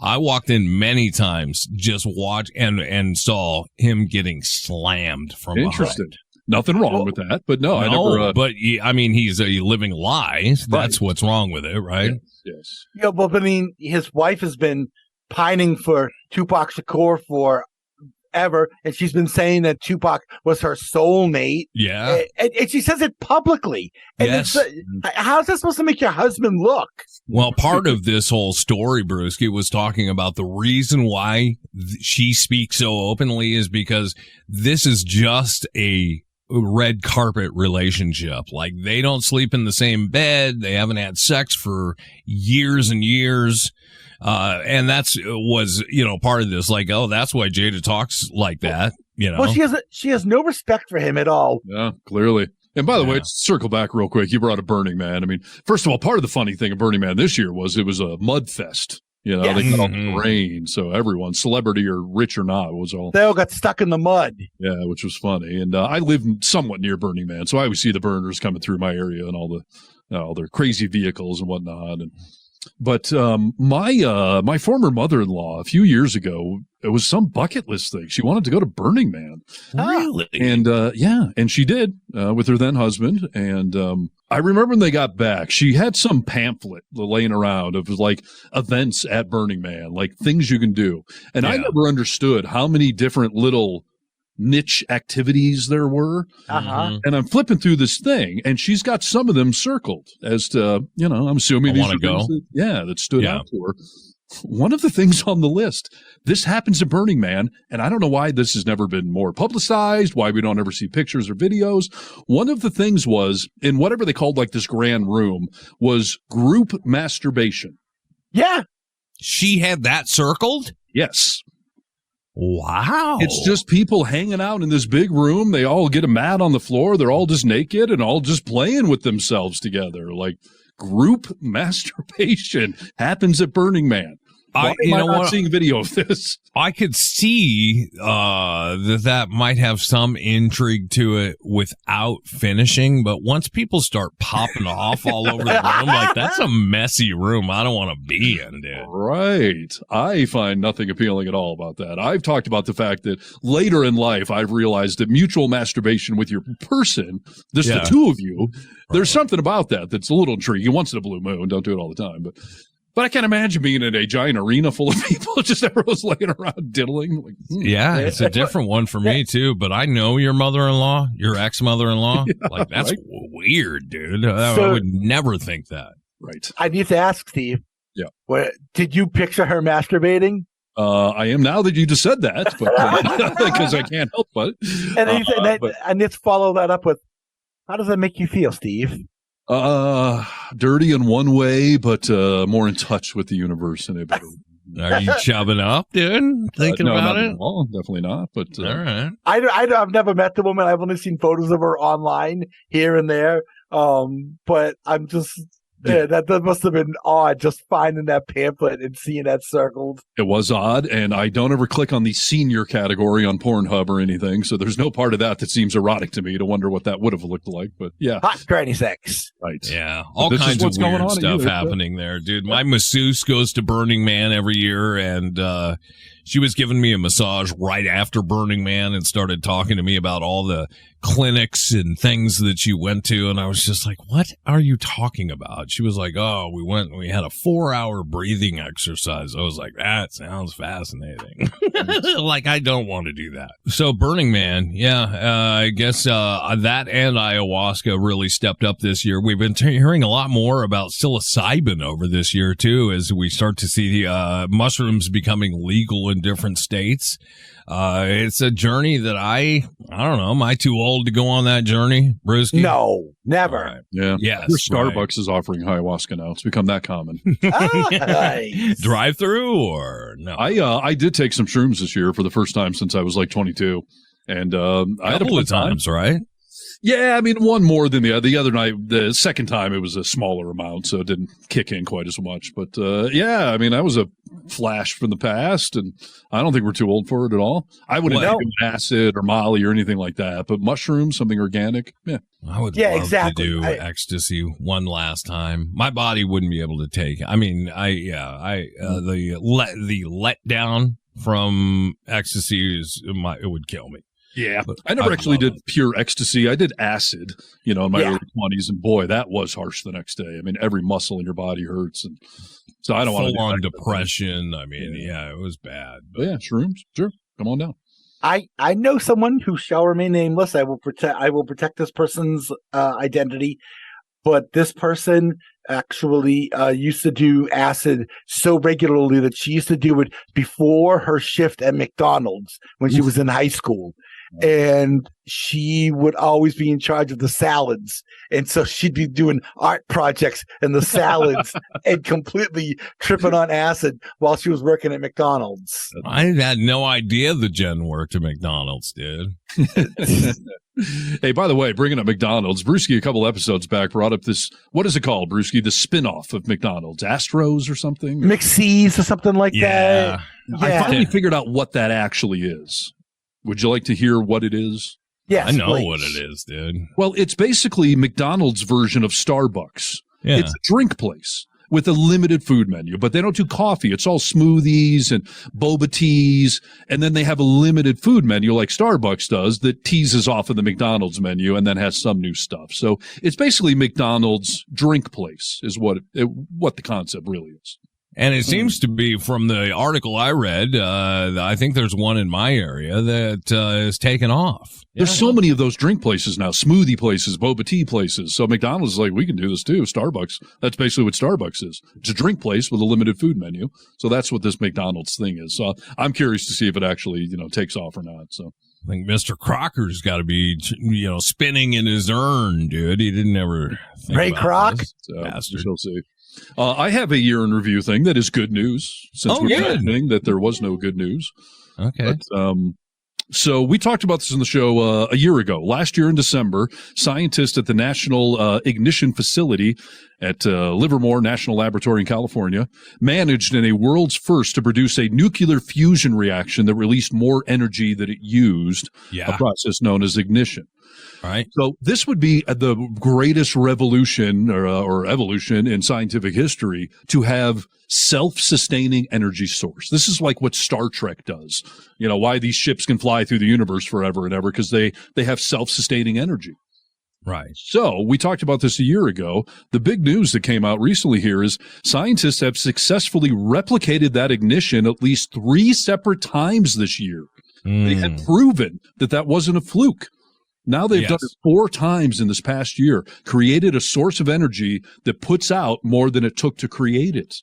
I walked in many times, just watched and saw him getting slammed from Interesting. Behind. Nothing wrong with that, but no, I never. But I mean, he's a living lie. That's what's wrong with it, right? Yes. Yeah, but I mean, his wife has been pining for Tupac Shakur for ever, and she's been saying that Tupac was her soulmate. Yeah. And she says it publicly. And Yes. How's that supposed to make your husband look? Well, part of this whole story, Brewski, was talking about the reason why she speaks so openly is because this is just a red carpet relationship. Like, they don't sleep in the same bed. They haven't had sex for years and years. And was part of this. Like, oh, that's why Jada talks like that. Well, she has no respect for him at all. Yeah, clearly. And by the way, circle back real quick. You brought up Burning Man. I mean, first of all, part of the funny thing of Burning Man this year was it was a mud fest. They got all the rain, so everyone, celebrity or rich or not, they all got stuck in the mud. Yeah, which was funny. And I live somewhat near Burning Man, so I always see the burners coming through my area and all their crazy vehicles and whatnot. But my former mother-in-law a few years ago, it was some bucket list thing. She wanted to go to Burning Man. Really? And and she did with her then husband. And I remember when they got back, she had some pamphlet laying around of like events at Burning Man, like things you can do. And I never understood how many different little niche activities there were. And I'm flipping through this thing, and she's got some of them circled as to, I'm assuming these are things that stood out to her. One of the things on the list, this happens at Burning Man, and I don't know why this has never been more publicized, why we don't ever see pictures or videos. One of the things was, in whatever they called like this grand room, was group masturbation. Yeah. She had that circled? Yes. Wow. It's just people hanging out in this big room. They all get a mat on the floor. They're all just naked and all just playing with themselves together. Like, group masturbation happens at Burning Man. Why am I not seeing video of this? I could see that might have some intrigue to it without finishing, but once people start popping off all over the room, like, that's a messy room I don't want to be in, dude. Right. I find nothing appealing at all about that. I've talked about the fact that later in life, I've realized that mutual masturbation with your person, the two of you, there's something about that's a little intriguing. Once in a blue moon, don't do it all the time, But I can't imagine being in a giant arena full of people, just everyone's laying around diddling. Like, yeah, it's a different one for me, too. But I know your mother-in-law, your ex-mother-in-law. Like, that's weird, dude. I would never think that. Right. I need to ask, Steve. Yeah. Did you picture her masturbating? I am now that you just said that, because I can't help but. And let's follow that up with, how does that make you feel, Steve? Dirty in one way, but more in touch with the universe in a better way. Are you chubbing up, dude? Thinking about it? No, definitely not. But all right. I've never met the woman. I've only seen photos of her online here and there. But I'm just. Yeah, that must have been odd, just finding that pamphlet and seeing that circled. It was odd, and I don't ever click on the senior category on Pornhub or anything, so there's no part of that seems erotic to me to wonder what that would have looked like. But yeah. Hot granny sex. Right. Yeah. All kinds of weird stuff happening there, dude. My masseuse goes to Burning Man every year, and she was giving me a massage right after Burning Man and started talking to me about all the clinics and things that she went to. And I was just like, what are you talking about? She was like, oh, we had a 4-hour breathing exercise. I was like, that sounds fascinating. Like, I don't want to do that. So Burning Man, I guess that and ayahuasca really stepped up this year. We've been hearing a lot more about psilocybin over this year, too, as we start to see mushrooms becoming legal in different states. It's a journey that I don't know. Am I too old to go on that journey, Brewski? No, never. Right. Yeah. Yes. Starbucks is offering ayahuasca now. It's become that common. Nice. Drive through or no? I did take some shrooms this year for the first time since I was like 22, and I had a couple of times, right? Yeah, I mean, one more than the other. The other night, the second time, it was a smaller amount, so it didn't kick in quite as much. But I mean, that was a flash from the past, and I don't think we're too old for it at all. I wouldn't do acid or Molly or anything like that, but mushrooms, something organic, yeah. I would love to do ecstasy one last time. My body wouldn't be able to take it. I mean, the letdown from ecstasy it would kill me. Yeah, but I never actually did pure ecstasy. I did acid, in my early 20s, and boy, that was harsh the next day. I mean, every muscle in your body hurts, and so I don't want to. Full-on depression. I mean, it was bad. But yeah, shrooms, sure, come on down. I know someone who shall remain nameless. I will protect this person's identity, but this person actually used to do acid so regularly that she used to do it before her shift at McDonald's when she was in high school. And she would always be in charge of the salads. And so she'd be doing art projects and the salads and completely tripping on acid while she was working at McDonald's. I had no idea the Jen worked at McDonald's, dude. Hey, by the way, bringing up McDonald's, Brewski a couple episodes back brought up this, what is it called, Brewski? The spin-off of McDonald's, Astros or something? McSees or something like that. I finally figured out what that actually is. Would you like to hear what it is? Yes, I know please. what it is, dude. Well, it's basically McDonald's version of Starbucks. Yeah. It's a drink place with a limited food menu, but they don't do coffee. It's all smoothies and boba teas. And then they have a limited food menu like Starbucks does that teases off of the McDonald's menu and then has some new stuff. So it's basically McDonald's drink place is what the concept really is. And it seems to be, from the article I read, I think there's one in my area that is taken off. There's so many of those drink places now, smoothie places, boba tea places. So McDonald's is like, we can do this too. Starbucks, that's basically what Starbucks is. It's a drink place with a limited food menu. So that's what this McDonald's thing is. So I'm curious to see if it actually, takes off or not. So I think Mr. Crocker's got to be, spinning in his urn, dude. He didn't ever think Ray about So Kroc? Bastard. we'll see. I have a year in review thing that is good news since we're mentioning that there was no good news. Okay. But, so we talked about this in the show a year ago. Last year in December, scientists at the National Ignition Facility at Livermore National Laboratory in California managed in a world's first to produce a nuclear fusion reaction that released more energy than it used, a process known as ignition. Right. So this would be the greatest revolution or evolution in scientific history to have self-sustaining energy source. This is like what Star Trek does. Why these ships can fly through the universe forever and ever, because they have self-sustaining energy. Right. So we talked about this a year ago. The big news that came out recently here is scientists have successfully replicated that ignition at least 3 separate times this year. They had proven that wasn't a fluke. Now they've done it 4 times in this past year, created a source of energy that puts out more than it took to create it.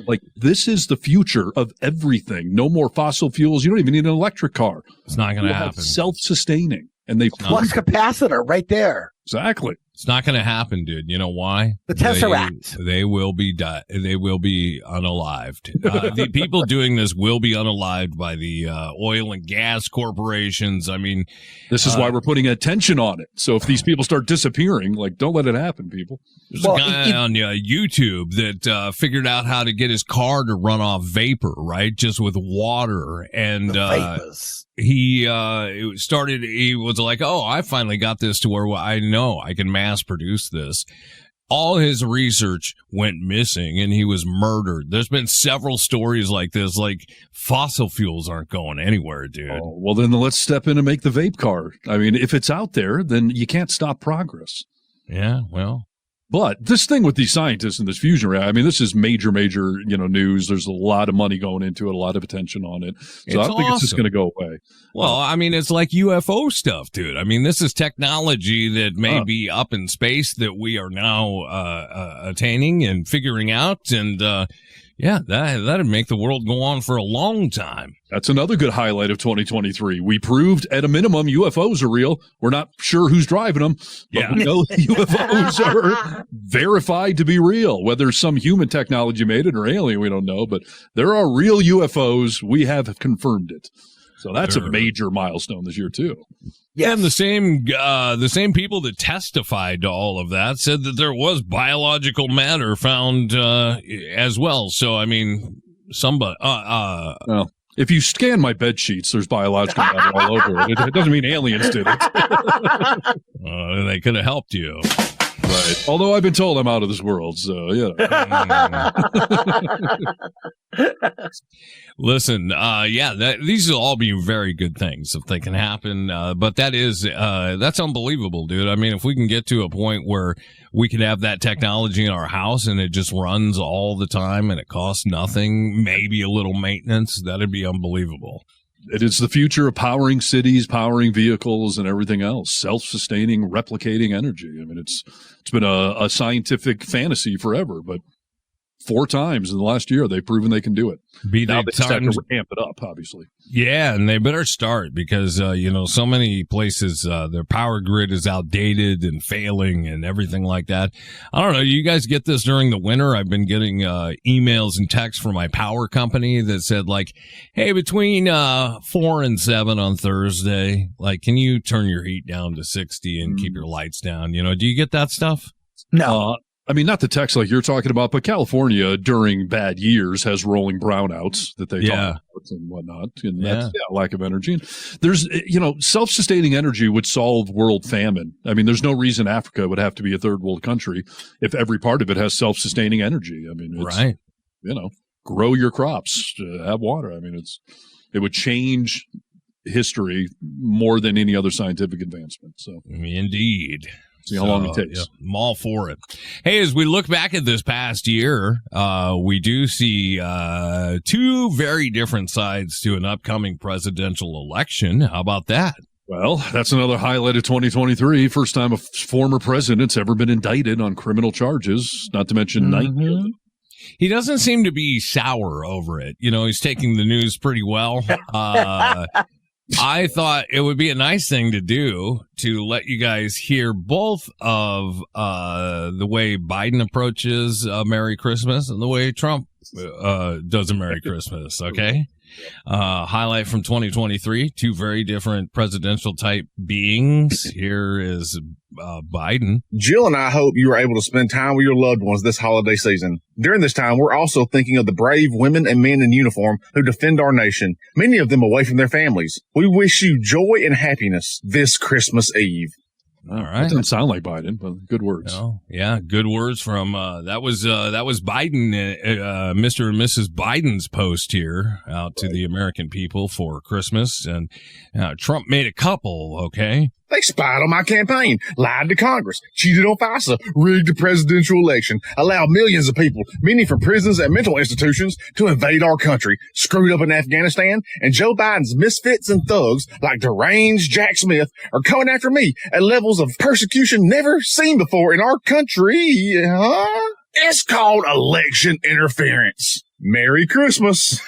Like, this is the future of everything. No more fossil fuels. You don't even need an electric car. It's not going to happen. Self-sustaining. And they've Flux capacitor right there. Exactly. It's not going to happen, dude. You know why? The Tesseract. They will be They will be unalived. The people doing this will be unalived by the oil and gas corporations. I mean, this is why we're putting attention on it. So if these people start disappearing, don't let it happen, people. There's a guy on YouTube that figured out how to get his car to run off vapor, right? Just with water. And he was like, oh, I finally got this to where I know I can mass produce this. All his research went missing and he was murdered. There's been several stories like this, like fossil fuels aren't going anywhere, dude. Oh, well, then let's step in and make the vape car. I mean, if it's out there, then you can't stop progress. Yeah, well. But this thing with these scientists and this fusion reaction, I mean, this is major, news. There's a lot of money going into it, a lot of attention on it. So I don't think it's just going to go away. Well, I mean, it's like UFO stuff, dude. I mean, this is technology that may be up in space that we are now attaining and figuring out. And, that'd make the world go on for a long time. That's another good highlight of 2023. We proved, at a minimum, UFOs are real. We're not sure who's driving them, but we know UFOs are verified to be real. Whether some human technology made it or alien, we don't know, but there are real UFOs. We have confirmed it. So that's a major milestone this year, too. Yeah, and the same people that testified to all of that said that there was biological matter found as well. So, I mean, somebody... well, if you scan my bed sheets, there's biological matter all over it. It doesn't mean aliens did it. They could have helped you. Right. Although I've been told I'm out of this world, so yeah. Listen, these will all be very good things if they can happen. But that's unbelievable, dude. I mean, if we can get to a point where we can have that technology in our house and it just runs all the time and it costs nothing, maybe a little maintenance, that'd be unbelievable. It is the future of powering cities, powering vehicles, and everything else. Self-sustaining, replicating energy. I mean, it's been a scientific fantasy forever, but 4 times in the last year they've proven they can do it. Now they just have to ramp it up, obviously. Yeah, and they better start because so many places their power grid is outdated and failing and everything like that. I don't know. You guys get this during the winter? I've been getting emails and texts from my power company that said like, "Hey, between 4 and 7 on Thursday, like, can you turn your heat down to 60 and keep your lights down?" Do you get that stuff? No. I mean, not the text like you're talking about, but California during bad years has rolling brownouts that they talk about and whatnot. And that's lack of energy. And there's, self-sustaining energy would solve world famine. I mean, there's no reason Africa would have to be a third world country if every part of it has self-sustaining energy. I mean, it's, grow your crops, have water. I mean, it would change history more than any other scientific advancement. So, indeed. See how long it takes. Yeah, I'm all for it. Hey, as we look back at this past year, we do see 2 very different sides to an upcoming presidential election. How about that? Well, that's another highlight of 2023. First time a former president's ever been indicted on criminal charges, not to mention 9. He doesn't seem to be sour over it. He's taking the news pretty well. I thought it would be a nice thing to do to let you guys hear both of the way Biden approaches Merry Christmas and the way Trump does a Merry Christmas, okay? Highlight from 2023, 2 very different presidential type beings. Here is Biden. Jill and I hope you are able to spend time with your loved ones this holiday season. During this time, we're also thinking of the brave women and men in uniform who defend our nation, many of them away from their families. We wish you joy and happiness this Christmas Eve. All right. That doesn't sound like Biden, but good words. Oh, yeah, good words from that was Biden, Mr. and Mrs. Biden's post here out to the American people for Christmas, and Trump made a couple. Okay. They spied on my campaign, lied to Congress, cheated on FISA, rigged the presidential election, allowed millions of people, many from prisons and mental institutions, to invade our country, screwed up in Afghanistan, and Joe Biden's misfits and thugs like deranged Jack Smith are coming after me at levels of persecution never seen before in our country. Huh? It's called election interference. Merry Christmas.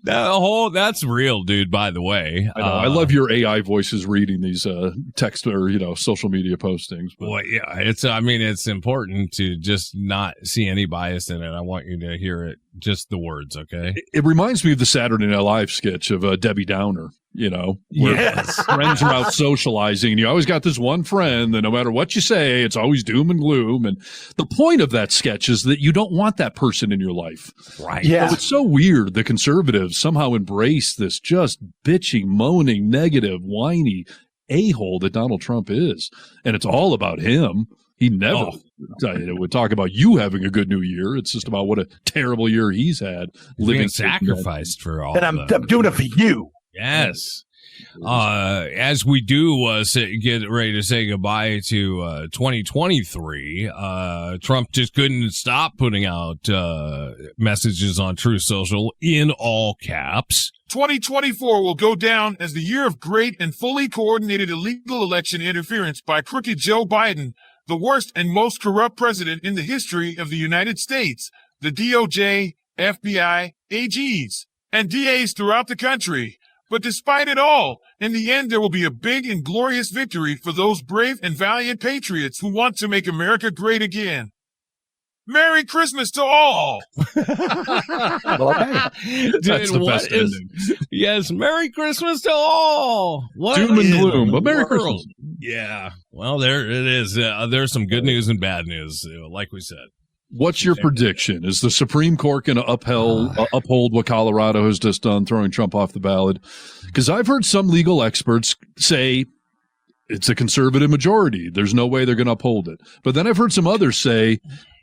That's real, dude, by the way. I know. I love your AI voices reading these text or, social media postings. But. Well, yeah, it's important to just not see any bias in it. I want you to hear it, just the words, okay? It reminds me of the Saturday Night Live sketch of Debbie Downer. Where friends are out socializing, and you always got this one friend that no matter what you say, it's always doom and gloom. And the point of that sketch is that you don't want that person in your life. Right. Yeah. So it's so weird. The conservatives somehow embrace this just bitchy, moaning, negative, whiny a-hole that Donald Trump is. And it's all about him. He never would talk about you having a good new year. It's just about what a terrible year he's had. Living sacrificed for all. And I'm doing it for you. Yes. As we do get ready to say goodbye to 2023, Trump just couldn't stop putting out messages on Truth Social in all caps. 2024 will go down as the year of great and fully coordinated illegal election interference by crooked Joe Biden, the worst and most corrupt president in the history of the United States. The DOJ, FBI, AGs, and DAs throughout the country. But despite it all, in the end, there will be a big and glorious victory for those brave and valiant patriots who want to make America great again. Merry Christmas to all! Well, okay. Dude, That's the best ending. Yes, Merry Christmas to all! What Doom and in gloom, the but Merry world? Christmas. Yeah, well, there it is. There's some good news and bad news, like we said. What's your prediction? Is the Supreme Court going to uphold what Colorado has just done, throwing Trump off the ballot? Because I've heard some legal experts say it's a conservative majority. There's no way they're going to uphold it. But then I've heard some others say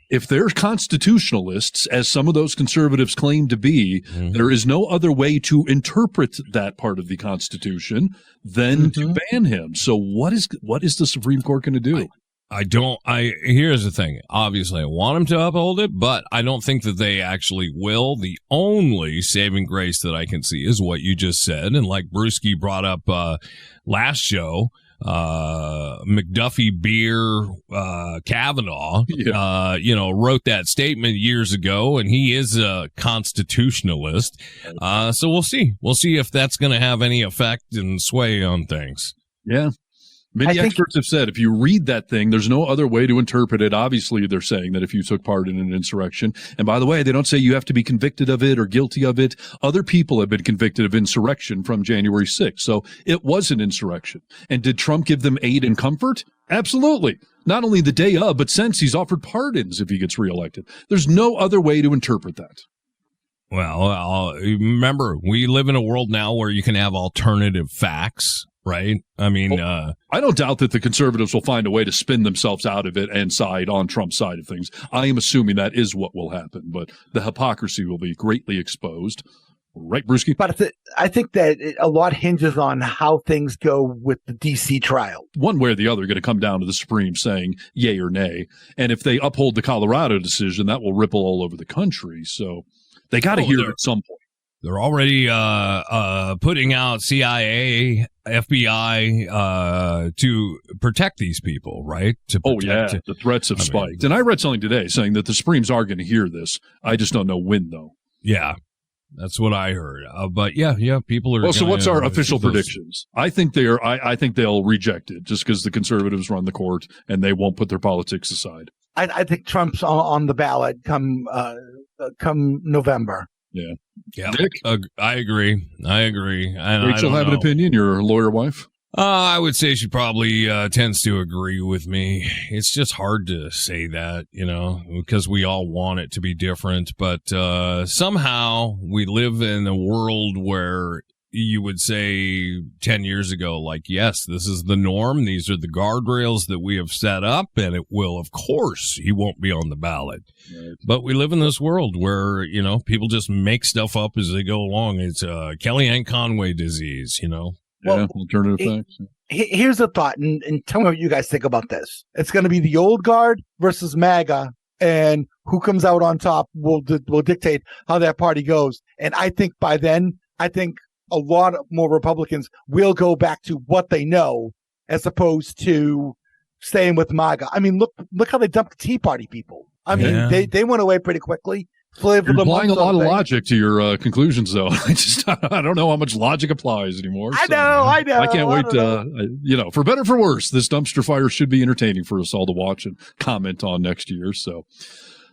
if they're constitutionalists, as some of those conservatives claim to be, there is no other way to interpret that part of the Constitution than to ban him. So what is the Supreme Court going to do? Here's the thing. Obviously, I want them to uphold it, but I don't think that they actually will. The only saving grace that I can see is what you just said. And like Brewski brought up, last show, McDuffie Beer, Kavanaugh, wrote that statement years ago, and he is a constitutionalist. So we'll see. We'll see if that's going to have any effect and sway on things. Yeah. Many experts have said if you read that thing, there's no other way to interpret it. Obviously, they're saying that if you took part in an insurrection, and by the way, they don't say you have to be convicted of it or guilty of it. Other people have been convicted of insurrection from January 6th. So it was an insurrection. And did Trump give them aid and comfort? Absolutely. Not only the day of, but since he's offered pardons if he gets reelected. There's no other way to interpret that. Well, remember, we live in a world now where you can have alternative facts. Right? I mean, I don't doubt that the conservatives will find a way to spin themselves out of it and side on Trump's side of things. I am assuming that is what will happen, but the hypocrisy will be greatly exposed. Right, Brewski? But I think that a lot hinges on how things go with the D.C. trial. One way or the other going to come down to the Supreme saying yay or nay. And if they uphold the Colorado decision, that will ripple all over the country. So they got to hear it at some point. They're already putting out CIA, FBI to protect these people, right? The threats have spiked. And I read something today saying that the Supremes are going to hear this. I just don't know when, though. Yeah, that's what I heard. But yeah, people are. Well, so what's our official predictions? I think they are. I think they'll reject it just because the conservatives run the court and they won't put their politics aside. I think Trump's on the ballot come November. Yeah. Dick? I agree. And Rachel have an opinion, your lawyer wife? I would say she probably tends to agree with me. It's just hard to say that, because we all want it to be different. But somehow we live in a world where you would say 10 years ago, like, yes, this is the norm. These are the guardrails that we have set up, and it will, of course, he won't be on the ballot. Right. But we live in this world where, people just make stuff up as they go along. It's Kellyanne Conway disease, Well, alternative facts. Here's a thought, and tell me what you guys think about this. It's going to be the old guard versus MAGA, and who comes out on top will dictate how that party goes. And I think by then, a lot more Republicans will go back to what they know as opposed to staying with MAGA. I mean, look how they dumped the Tea Party people. I mean, they went away pretty quickly. You're applying a lot of logic to your conclusions, though. I don't know how much logic applies anymore. I know. I can't wait. For better or for worse, this dumpster fire should be entertaining for us all to watch and comment on next year. So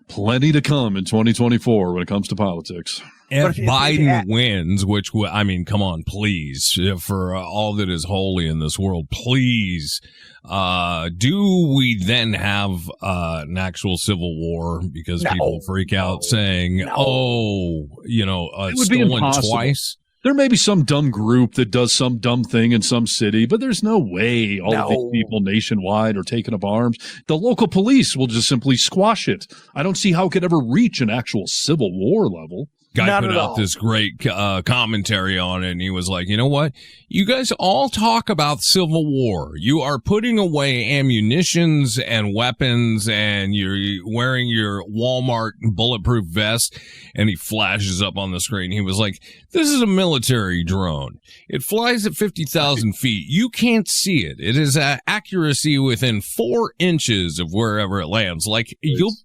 plenty to come in 2024 when it comes to politics. If Biden wins, which, I mean, come on, please, for all that is holy in this world, please, do we then have an actual civil war? Because people freak out saying, it would be impossible. Twice. There may be some dumb group that does some dumb thing in some city, but there's no way all of these people nationwide are taking up arms. The local police will just simply squash it. I don't see how it could ever reach an actual civil war level. Guy put out this great commentary on it, and he was like, you know what? You guys all talk about civil war. You are putting away ammunitions and weapons, and you're wearing your Walmart bulletproof vest, and he flashes up on the screen. He was like, this is a military drone. It flies at 50,000 feet. You can't see it. It is accuracy within 4 inches of wherever it lands. Like,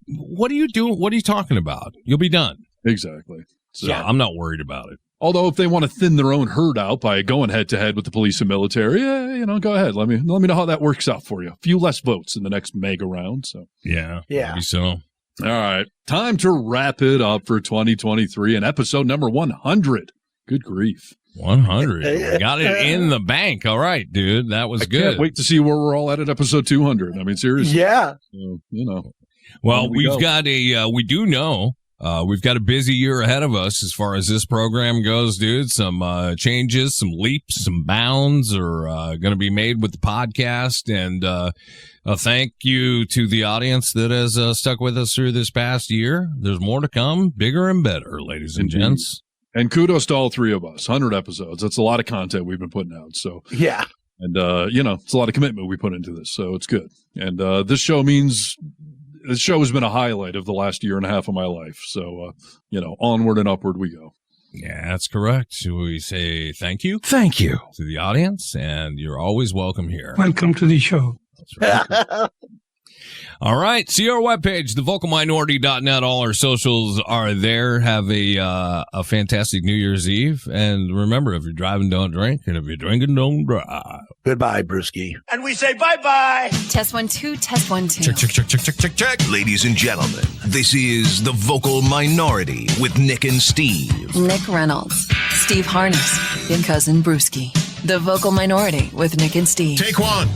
what are you doing? What are you talking about? You'll be done. Exactly. So I'm not worried about it. Although if they want to thin their own herd out by going head to head with the police and military, go ahead. Let me know how that works out for you. A few less votes in the next mega round. So maybe so. All right, time to wrap it up for 2023 and episode number 100. Good grief. 100. Got it in the bank. All right, dude. That was good. Can't wait to see where we're all at episode 200. I mean, seriously. Yeah. So, well, we've got we do know. We've got a busy year ahead of us as far as this program goes, dude. Some changes, some leaps, some bounds are going to be made with the podcast. And a thank you to the audience that has stuck with us through this past year. There's more to come, bigger and better, ladies and gents. And kudos to all three of us. 100 episodes. That's a lot of content we've been putting out. So yeah. And, it's a lot of commitment we put into this, so it's good. And this show has been a highlight of the last year and a half of my life. So, onward and upward we go. Yeah, that's correct. We say thank you. Thank you to the audience, and you're always welcome here. Welcome to the show. That's right. All right. See our webpage, thevocalminority.net. All our socials are there. Have a fantastic New Year's Eve. And remember, if you're driving, don't drink. And if you're drinking, don't drive. Goodbye, Brewski. And we say bye-bye. Test 1 2, test 1 2. Check. Ladies and gentlemen, this is The Vocal Minority with Nick and Steve. Nick Reynolds, Steve Harness, and Cousin Brewski. The Vocal Minority with Nick and Steve. Take one.